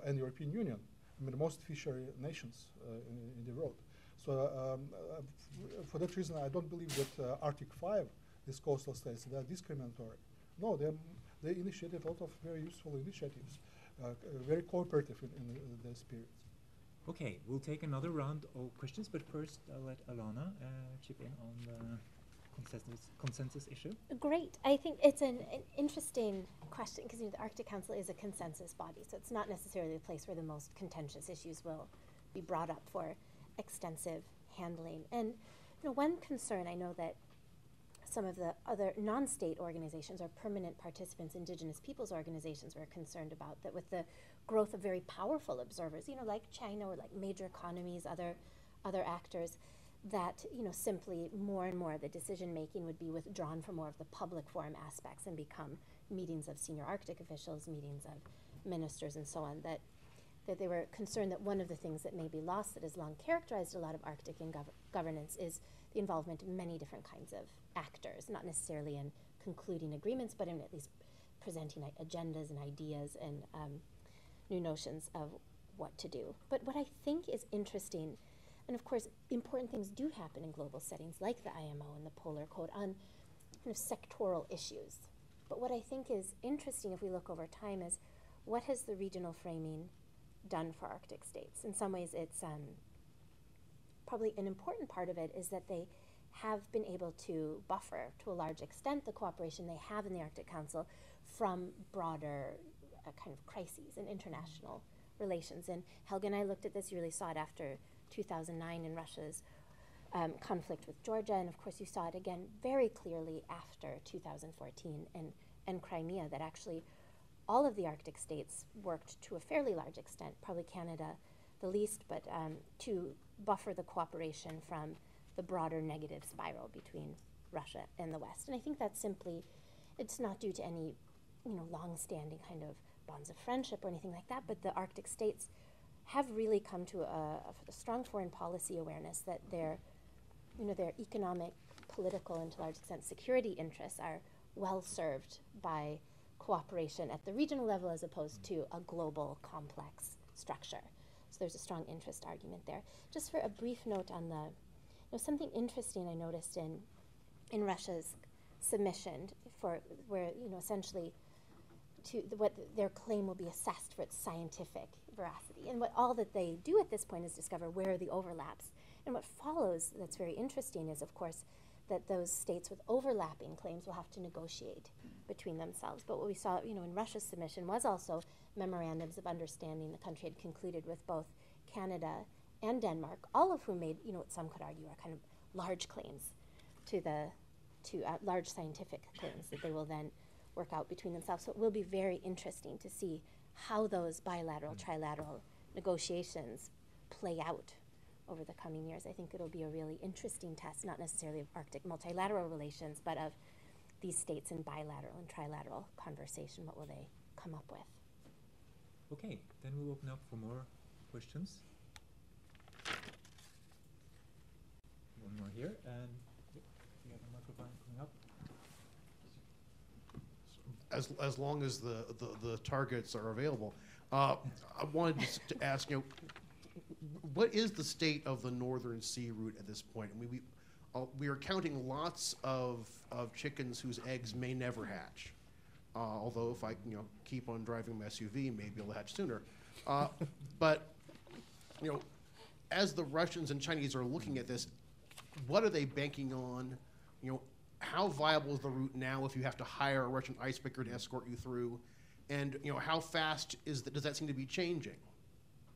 E: and European Union. I mean, the most fishery nations in the world. So for that reason, I don't believe that Arctic 5, these coastal states, they are discriminatory. No, they initiated a lot of very useful initiatives, very cooperative in their spirits.
C: Okay, we'll take another round of questions, but first I'll let Elana chip in on the consensus issue.
G: Great. I think it's an interesting question because the Arctic Council is a consensus body, so it's not necessarily the place where the most contentious issues will be brought up for extensive handling. And one concern I know that some of the other non-state organizations or permanent participants, indigenous peoples organizations, were concerned about, that with the growth of very powerful observers, like China or like major economies, other actors, that simply more and more of the decision making would be withdrawn from more of the public forum aspects and become meetings of senior Arctic officials, meetings of ministers, and so on. That they were concerned that one of the things that may be lost, that has long characterized a lot of Arctic governance, is the involvement of many different kinds of actors, not necessarily in concluding agreements, but in at least presenting agendas and ideas and new notions of what to do. But what I think is interesting, and of course important things do happen in global settings like the IMO and the Polar Code on kind of sectoral issues. But what I think is interesting if we look over time is what has the regional framing done for Arctic states? In some ways it's probably an important part of it is that they have been able to buffer to a large extent the cooperation they have in the Arctic Council from broader kind of crises in international relations. And Helge and I looked at this, you really saw it after 2009 in Russia's conflict with Georgia, and of course you saw it again very clearly after 2014 and Crimea, that actually all of the Arctic states worked to a fairly large extent, probably Canada the least, but to buffer the cooperation from the broader negative spiral between Russia and the West. And I think that's simply, it's not due to any long-standing kind of bonds of friendship or anything like that, but the Arctic states have really come to a strong foreign policy awareness that their economic, political, and to a large extent security interests are well served by cooperation at the regional level as opposed to a global complex structure. So there's a strong interest argument there. Just for a brief note on something interesting I noticed in Russia's submission for where essentially what their claim will be assessed for its scientific veracity. And what all that they do at this point is discover where are the overlaps. And what follows that's very interesting is, of course, that those states with overlapping claims will have to negotiate between themselves. But what we saw, in Russia's submission was also memorandums of understanding the country had concluded with both Canada and Denmark, all of whom made, what some could argue are kind of large claims to large scientific claims that they will then work out between themselves. So it will be very interesting to see how those bilateral, trilateral negotiations play out over the coming years. I think it'll be a really interesting test, not necessarily of Arctic multilateral relations, but of these states in bilateral and trilateral conversation. What will they come up with?
C: Okay, then we'll open up for more questions. One more here, and we have a microphone coming up.
I: As long as the targets are available, I wanted to ask, what is the state of the Northern Sea route at this point? I mean, we are counting lots of chickens whose eggs may never hatch. Although if I keep on driving my SUV, maybe it'll hatch sooner. But as the Russians and Chinese are looking at this, what are they banking on? How viable is the route now if you have to hire a Russian icebreaker to escort you through? And how fast does that seem to be changing?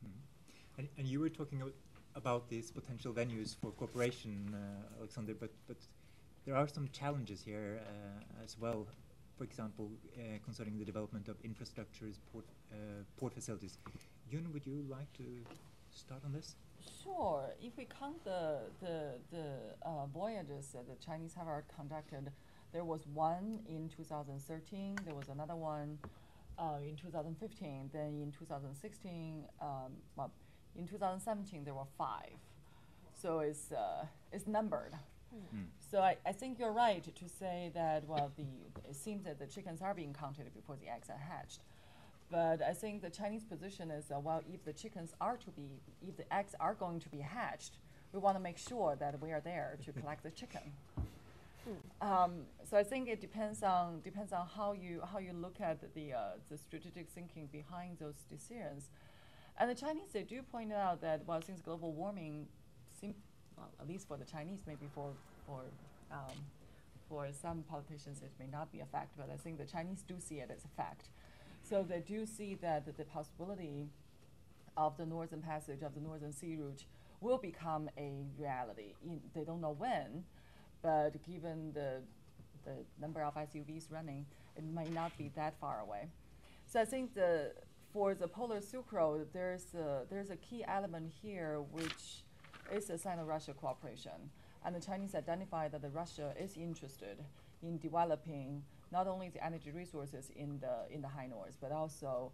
C: Mm-hmm. And you were talking about these potential venues for cooperation, Alexander, but there are some challenges here as well. For example, concerning the development of infrastructures, port facilities. Yun, would you like to start on this?
D: Sure. If we count the voyages that the Chinese have conducted, there was one in 2013. There was another one in 2015. Then in 2016, in 2017 there were 5. So it's numbered. Mm. So I think you're right to say that it seems that the chickens are being counted before the eggs are hatched. But I think the Chinese position is, if the eggs are going to be hatched, we want to make sure that we are there to collect the chicken. So I think it depends on how you look at the strategic thinking behind those decisions. And the Chinese, they do point out that, well, since global warming seems, well, at least for the Chinese, maybe for some politicians it may not be a fact, but I think the Chinese do see it as a fact. So they do see that the possibility of the Northern Passage of the Northern Sea Route will become a reality. They don't know when, but given the number of SUVs running, it might not be that far away. So I think for the Polar Silk Road, there's a key element here, which is the Sino-Russia cooperation. And the Chinese identify that Russia is interested in developing not only the energy resources in the high north, but also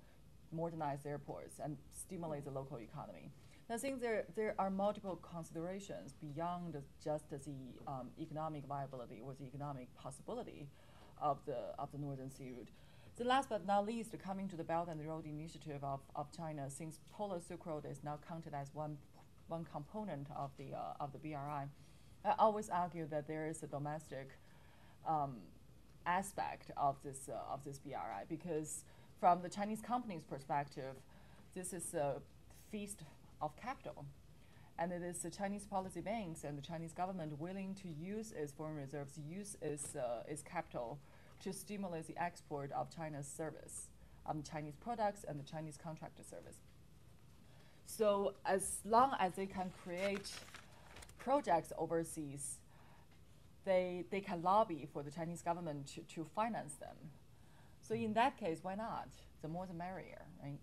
D: modernize airports and stimulate the local economy. And I think there are multiple considerations beyond just the economic viability or the economic possibility of the Northern Sea Route. So last but not least, coming to the Belt and Road Initiative of China, since Polar Silk Road is now counted as one component of the BRI, I always argue that there is a domestic aspect of this BRI, because from the Chinese company's perspective, this is a feast of capital. And it is the Chinese policy banks and the Chinese government willing to use its foreign reserves, use its capital to stimulate the export of China's service, Chinese products and the Chinese contractor service. So as long as they can create projects overseas, they can lobby for the Chinese government to finance them. So in that case, why not? The more the merrier, right?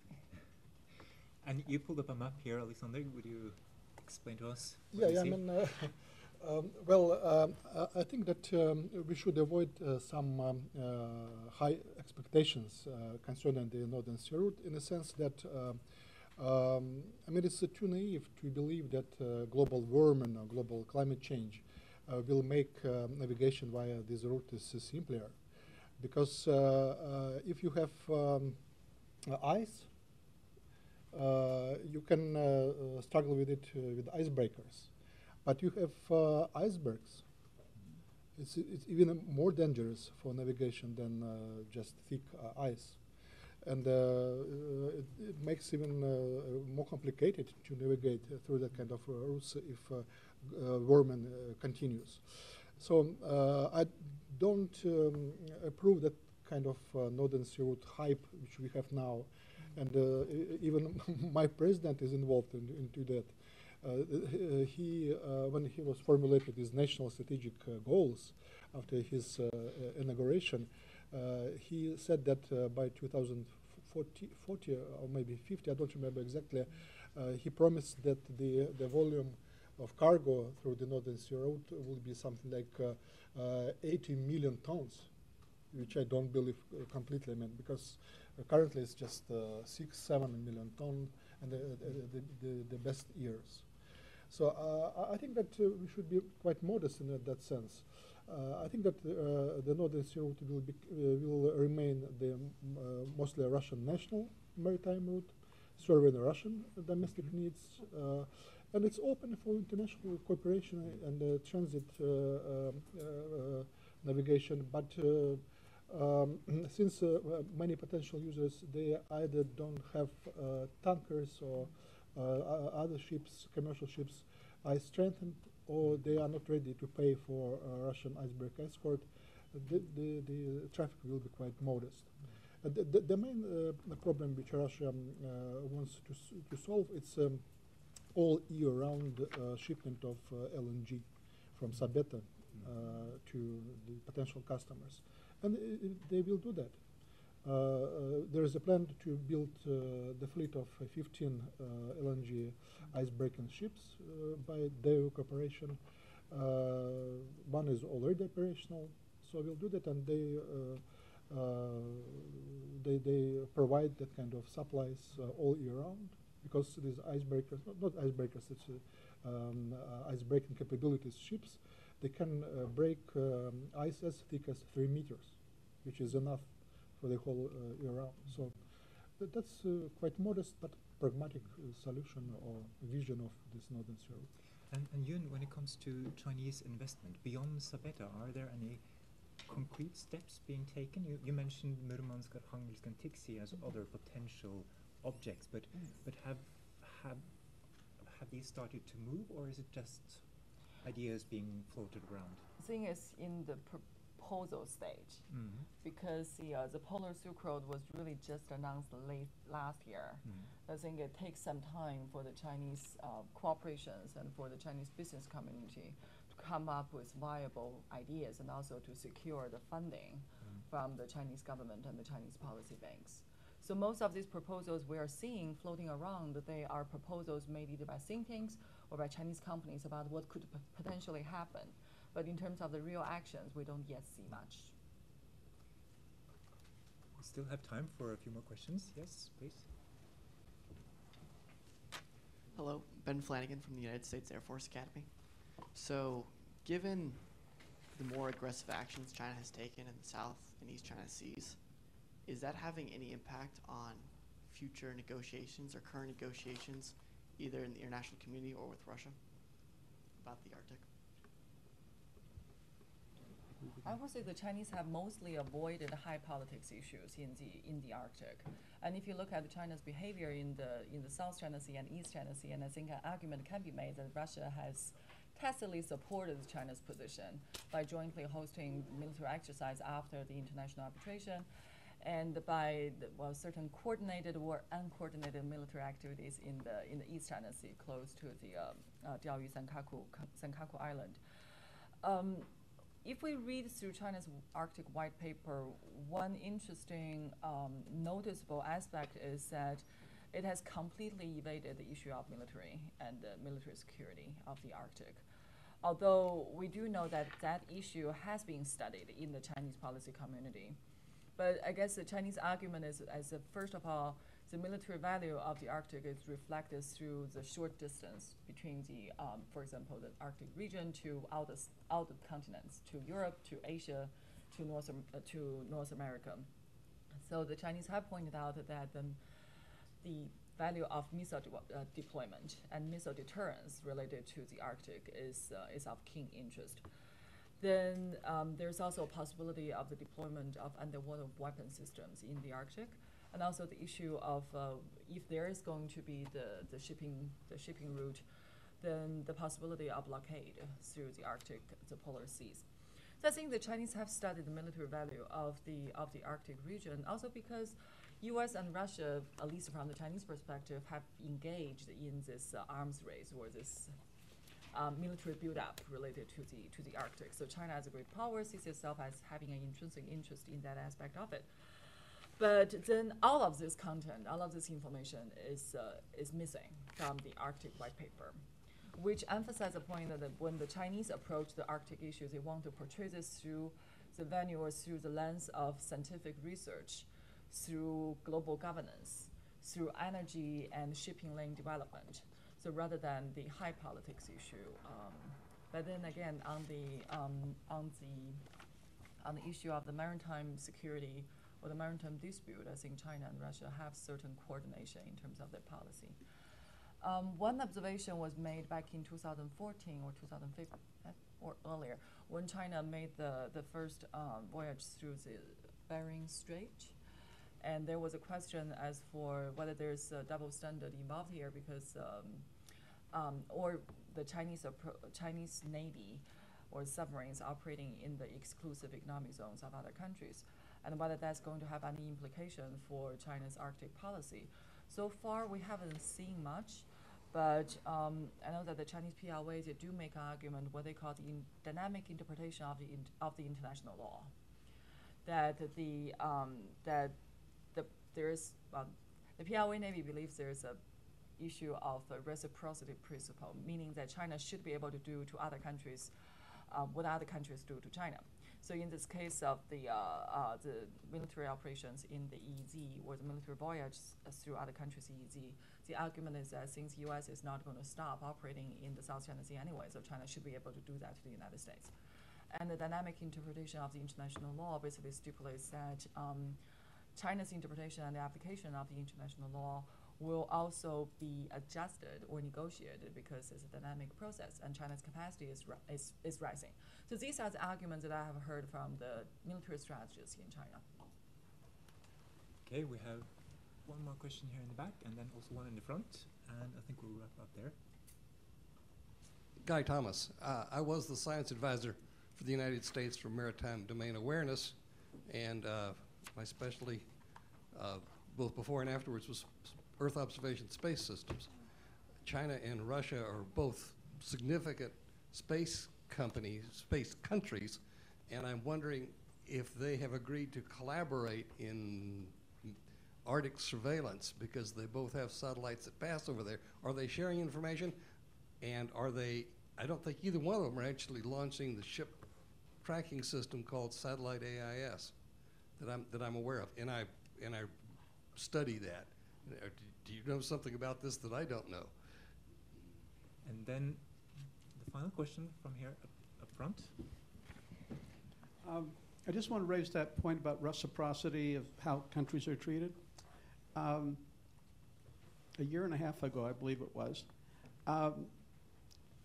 C: And you pulled up a map here, Alexander. Would you explain to us?
E: Yeah, I mean, I think that we should avoid some high expectations concerning the Northern Sea Route, in the sense that I mean, it's too naive to believe that global warming or global climate change will make navigation via this route is simpler. Because if you have ice, you can struggle with it with icebreakers. But you have icebergs. It's even more dangerous for navigation than just thick ice. And it makes even more complicated to navigate through that kind of routes if warming continues. So I don't approve that kind of Northern Sea Route hype which we have now. And even my president is involved into that. When he was formulating his national strategic goals after his inauguration, he said that by 2040 or maybe 50, I don't remember exactly, he promised that the volume of cargo through the Northern Sea Road will be something like 80 million tons, which I don't believe completely, I mean, because currently it's just 6-7 million tons, and the best years. So I think that we should be quite modest in that sense. I think that the Northern Sea Route will remain the mostly a Russian national maritime route, serving Russian domestic needs, and it's open for international cooperation and transit navigation. But since many potential users, they either don't have tankers or other ships, commercial ships, are strengthened, or they are not ready to pay for Russian icebreaker escort, the traffic will be quite modest. The main problem which Russia wants to solve is all year-round shipment of LNG from Sabeta to the potential customers. And they will do that. There is a plan to build the fleet of 15 LNG icebreaking ships by their cooperation. One is already operational, so we'll do that, and they provide that kind of supplies all year round, because these icebreakers, not icebreakers, it's icebreaking capabilities ships, they can break ice as thick as 3 meters, which is enough for the whole year round. So that's quite modest but pragmatic solution or vision of this Northern Sea Route.
C: And Yun, when it comes to Chinese investment beyond Sabeta, are there any concrete steps being taken? You mentioned Murmansk, Arkhangelsk, and Tiksi as other potential objects, but have these started to move, or is it just ideas being floated around?
D: The thing is in the proposal stage, because the Polar Silk Road was really just announced late last year. I think it takes some time for the Chinese corporations and for the Chinese business community to come up with viable ideas and also to secure the funding from the Chinese government and the Chinese policy banks. So most of these proposals we are seeing floating around, they are proposals made either by think tanks or by Chinese companies about what could potentially happen. But in terms of the real actions, we don't yet see much.
C: We still have time for a few more questions. Yes, please.
K: Hello, Ben Flanagan from the United States Air Force Academy. So, given the more aggressive actions China has taken in the South and East China Seas, is that having any impact on future negotiations or current negotiations, either in the international community or with Russia, about the Arctic?
D: I would say the Chinese have mostly avoided high politics issues in the Arctic. And if you look at China's behavior in the South China Sea and East China Sea, and I think an argument can be made that Russia has tacitly supported China's position by jointly hosting military exercise after the international arbitration, and by certain coordinated or uncoordinated military activities in the East China Sea, close to the Diaoyu Senkaku Island. If we read through China's Arctic White Paper, one interesting noticeable aspect is that it has completely evaded the issue of military and military security of the Arctic. Although we do know that that issue has been studied in the Chinese policy community. But I guess the Chinese argument is, first of all, the military value of the Arctic is reflected through the short distance between the, for example, the Arctic region to out the continents, to Europe, to Asia, to North America. So the Chinese have pointed out that the value of missile deployment and missile deterrence related to the Arctic is of keen interest. Then there's also a possibility of the deployment of underwater weapon systems in the Arctic, and also the issue of if there is going to be the shipping route, then the possibility of blockade through the Arctic, the polar seas. So I think the Chinese have studied the military value of the Arctic region, also because U.S. and Russia, at least from the Chinese perspective, have engaged in this arms race or this military build-up related to the Arctic. So China, as a great power, sees itself as having an intrinsic interest in that aspect of it. But then all of this content, all of this information is missing from the Arctic White Paper, which emphasizes the point that when the Chinese approach the Arctic issues, they want to portray this through the venue or through the lens of scientific research, through global governance, through energy and shipping lane development. So rather than the high politics issue, but then again on the issue of the maritime security or the maritime dispute, I think China and Russia have certain coordination in terms of their policy. One observation was made back in 2014 or 2015 or earlier when China made the first voyage through the Bering Strait. And there was a question as for whether there's a double standard involved here because, or the Chinese Navy or submarines operating in the exclusive economic zones of other countries, and whether that's going to have any implication for China's Arctic policy. So far, we haven't seen much, but I know that the Chinese PLAs, they do make an argument what they call the dynamic interpretation of the international law. That the PLA Navy believes there's a issue of a reciprocity principle, meaning that China should be able to do to other countries what other countries do to China. So in this case of the military operations in the EEZ or the military voyage through other countries' EEZ, the argument is that since U.S. is not going to stop operating in the South China Sea anyway, so China should be able to do that to the United States. And the dynamic interpretation of the international law basically stipulates that China's interpretation and the application of the international law will also be adjusted or negotiated because it's a dynamic process and China's capacity is rising. So these are the arguments that I have heard from the military strategists in China.
C: Okay, we have one more question here in the back, and then also one in the front, and I think we'll wrap up there.
L: Guy Thomas. I was the science advisor for the United States for Maritime Domain Awareness, and my specialty, both before and afterwards, was Earth observation space systems. China and Russia are both significant space companies, space countries, and I'm wondering if they have agreed to collaborate in Arctic surveillance, because they both have satellites that pass over there. Are they sharing information? And are they, I don't think either one of them are actually launching the ship tracking system called Satellite AIS that I'm aware of, and I study that. Do you know something about this that I don't know?
C: And then the final question from here up front.
H: I just want to raise that point about reciprocity of how countries are treated. A year and a half ago, I believe it was,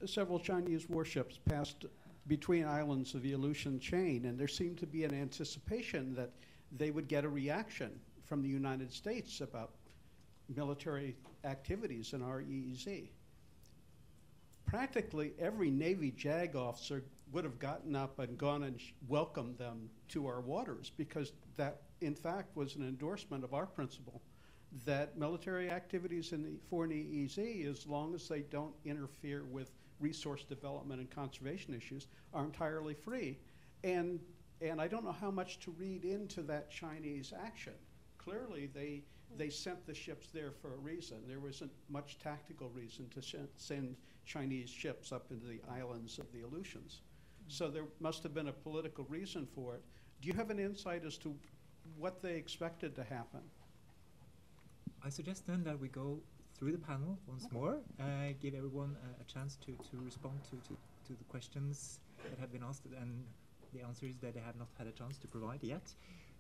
H: several Chinese warships passed between islands of the Aleutian chain, and there seemed to be an anticipation that they would get a reaction from the United States about military activities in our EEZ. Practically every Navy JAG officer would have gotten up and gone and welcomed them to our waters, because that, in fact, was an endorsement of our principle that military activities in the foreign EEZ, as long as they don't interfere with resource development and conservation issues, are entirely free. And I don't know how much to read into that Chinese action. Clearly, they sent the ships there for a reason. There wasn't much tactical reason to send Chinese ships up into the islands of the Aleutians. So there must have been a political reason for it. Do you have an insight as to what they expected to happen?
C: I suggest then that we go through the panel once more, give everyone a chance to respond to the questions that have been asked and the answers that they have not had a chance to provide yet.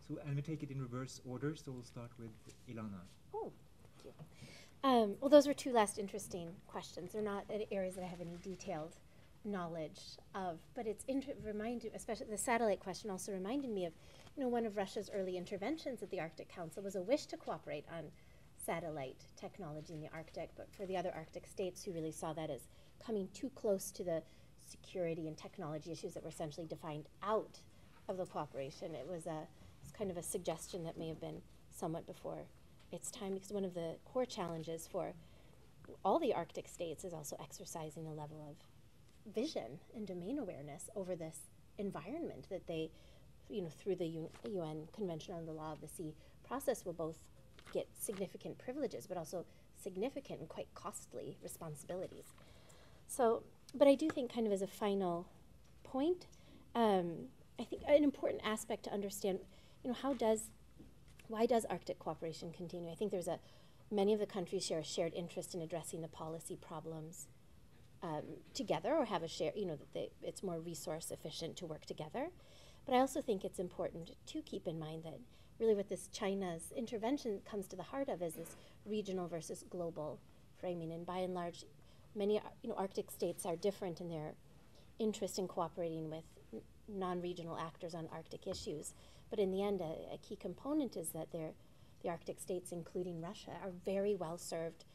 C: So, and we take it in reverse order, so we'll start with Elana.
G: Oh, thank you. Well, those were two last interesting questions. They're not areas that I have any detailed knowledge of, but it's especially the satellite question also reminded me of, one of Russia's early interventions at the Arctic Council was a wish to cooperate on satellite technology in the Arctic, but for the other Arctic states who really saw that as coming too close to the security and technology issues that were essentially defined out of the cooperation, it's kind of a suggestion that may have been somewhat before its time, because one of the core challenges for all the Arctic states is also exercising a level of vision and domain awareness over this environment that they, through the UN Convention on the Law of the Sea process, will both get significant privileges, but also significant and quite costly responsibilities. So, but I do think, kind of as a final point, I think an important aspect to understand, why does Arctic cooperation continue? I think many of the countries share a shared interest in addressing the policy problems together, or have a share, that it's more resource efficient to work together. But I also think it's important to keep in mind that really what this China's intervention comes to the heart of is this regional versus global framing. And by and large, many Arctic states are different in their interest in cooperating with non-regional actors on Arctic issues. But in the end, a key component is that the Arctic states, including Russia, are very well served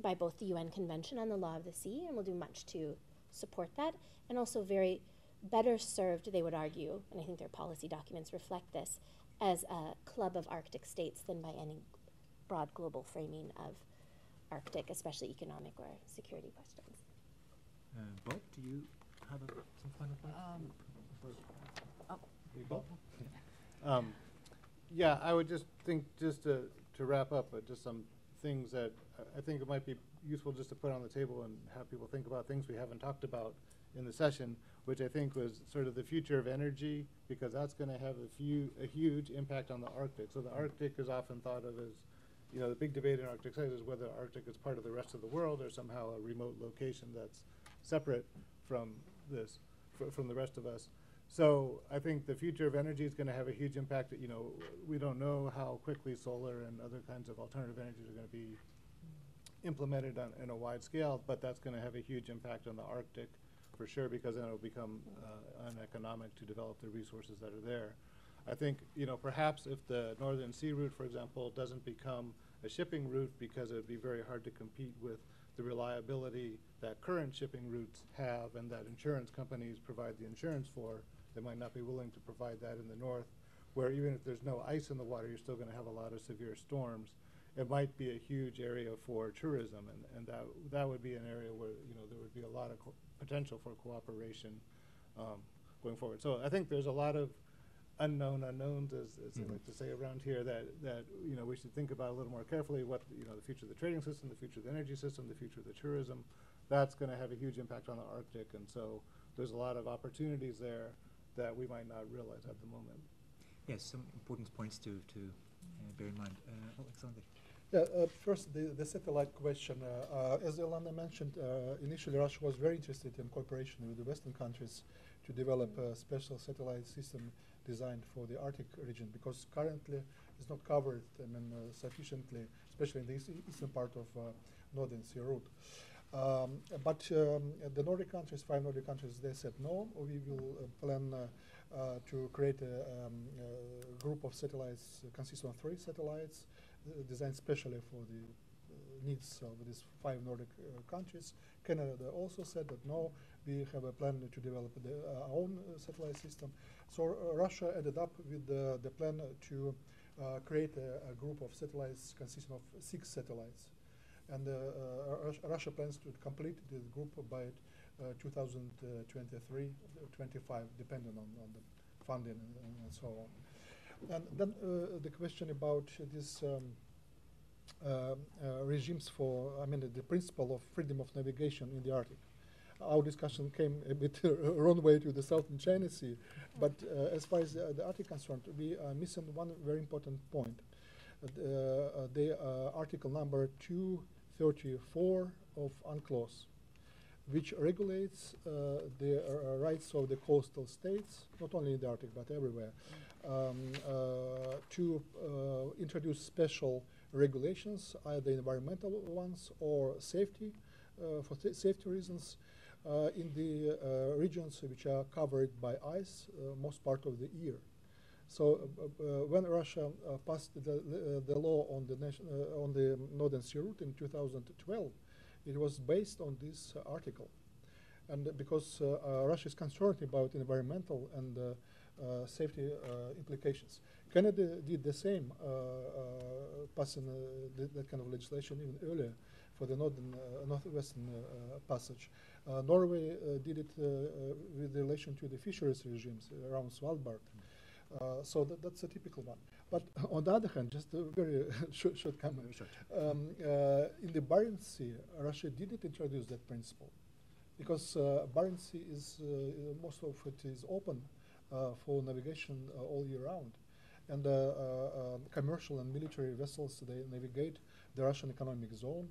G: by both the UN Convention on the Law of the Sea, and will do much to support that, and also very better served, they would argue, and I think their policy documents reflect this, as a club of Arctic states than by any broad global framing of Arctic, especially economic or security questions.
C: Bob, do you have some final points?
F: Yeah, I would just think, just to wrap up, just some things that I think it might be useful just to put on the table and have people think about things we haven't talked about in the session, which I think was sort of the future of energy, because that's going to have a huge impact on the Arctic. So the Arctic is often thought of as, the big debate in Arctic studies is whether Arctic is part of the rest of the world or somehow a remote location that's separate from from the rest of us. So I think the future of energy is going to have a huge impact. We don't know how quickly solar and other kinds of alternative energies are going to be implemented in a wide scale, but that's going to have a huge impact on the Arctic for sure, because then it'll become uneconomic to develop the resources that are there. I think, perhaps if the Northern Sea route, for example, doesn't become a shipping route because it would be very hard to compete with the reliability that current shipping routes have and that insurance companies provide the insurance for, they might not be willing to provide that in the north, where even if there's no ice in the water, you're still going to have a lot of severe storms. It might be a huge area for tourism, and that would be an area where there would be a lot of potential for cooperation going forward. So I think there's a lot of unknown unknowns, as they like to say around here, that we should think about a little more carefully. What the future of the trading system, the future of the energy system, the future of the tourism, that's going to have a huge impact on the Arctic, and so there's a lot of opportunities there that we might not realize at the moment.
C: Yes, some important points to bear in mind. Alexander.
E: Yeah, first the satellite question. As Elana mentioned, initially Russia was very interested in cooperation with the Western countries to develop a special satellite system designed for the Arctic region, because currently it's not covered sufficiently, especially in the eastern part of Northern Sea route. But the Nordic countries, 5 Nordic countries, they said no, we will plan to create a group of satellites consisting of 3 satellites designed specially for the needs of these 5 Nordic countries. Canada also said that no, we have a plan to develop our own satellite system. So Russia ended up with the plan to create a group of satellites consisting of 6 satellites. And Russia plans to complete the group by 2023, 25, depending on the funding and so on. And then the question about these regimes for, the principle of freedom of navigation in the Arctic. Our discussion came a bit wrong way to the Southern China Sea, but as far as the Arctic is concerned, we are missing one very important point. The article number 234 of UNCLOS, which regulates the rights of the coastal states, not only in the Arctic but everywhere, to introduce special regulations, either environmental ones or safety, for safety reasons, in the regions which are covered by ice most part of the year. So when Russia passed the law on the Northern Sea route in 2012, it was based on this article. And because Russia is concerned about environmental and safety implications. Canada did the same, passing that kind of legislation even earlier for the northwestern passage. Norway did it with relation to the fisheries regimes around Svalbard. So that's a typical one. But on the other hand, just a very short comment. In the Barents Sea, Russia didn't introduce that principle because Barents Sea is, most of it is open for navigation all year round. And commercial and military vessels, they navigate the Russian economic zone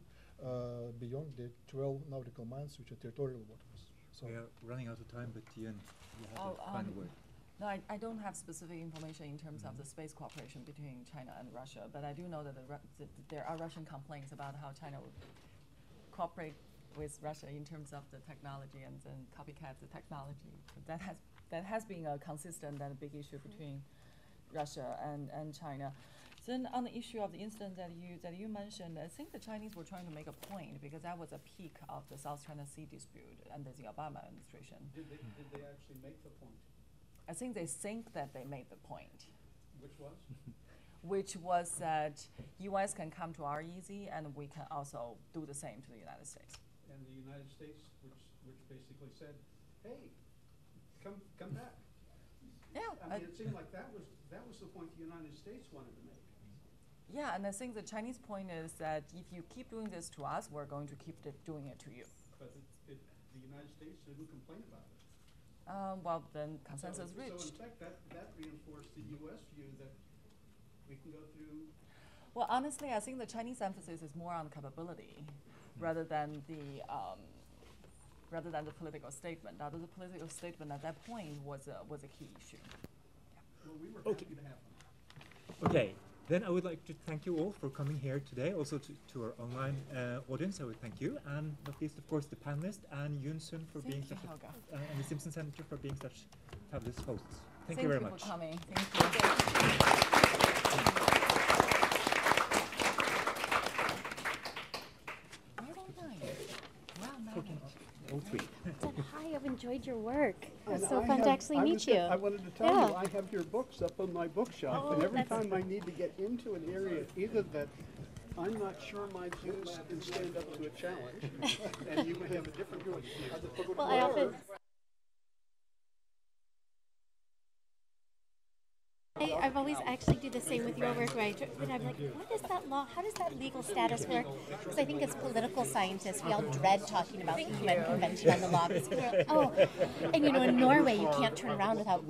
E: beyond the 12 nautical miles, which are territorial waters. So
C: we are running out of time, but Ian, you have the final word.
D: No, I don't have specific information in terms of the space cooperation between China and Russia, but I do know that there are Russian complaints about how China would cooperate with Russia in terms of the technology and copycat the technology. That has been a consistent and a big issue between Russia and China. Then on the issue of the incident that you mentioned, I think the Chinese were trying to make a point because that was a peak of the South China Sea dispute under the Obama administration.
H: Did they actually make the point?
D: I think they think that they made the point.
H: Which was?
D: Which was that U.S. can come to our easy, and we can also do the same to the United States.
H: And the United States, which basically said, "Hey, come back."
D: Yeah.
H: I mean, it seemed like that was the point the United States wanted to make.
D: Yeah, and I think the Chinese point is that if you keep doing this to us, we're going to keep doing it to you.
H: But the United States didn't complain about it.
D: Well, then consensus reached.
H: So in fact, that reinforced the U.S. view that we can go through.
D: Well, honestly, I think the Chinese emphasis is more on capability rather than the political statement. Now, the political statement at that point was a key issue. Yeah.
H: Well, we were happy to have them.
C: Okay, Then I would like to thank you all for coming here today, also to our online audience. I would thank you, and not least, of course, the panelists and Yunsun for being such
D: Helge.
C: and the Stimson Center for being such fabulous hosts. Thank you very much.
D: For coming. Thank you.
C: All three.
G: Hi, I've enjoyed your work. It was
H: And
G: so
H: I
G: fun to
H: have-
G: actually
H: I
G: meet
H: was
G: you.
H: I wanted to tell
G: Yeah.
H: you, I have your books up on my bookshelf,
G: Oh,
H: and every
G: that's-
H: time I need to get into an area, either that I'm not sure my views can stand up to a challenge, and you may have a different point of view.
G: Well, I often. I've always actually do the same with your work, right? But I'm like, what is that law? How does that legal status work? Because I think as political scientists, we all dread talking about the UN Convention on the Law. Because people are, oh, and you know, in Norway, you can't turn around without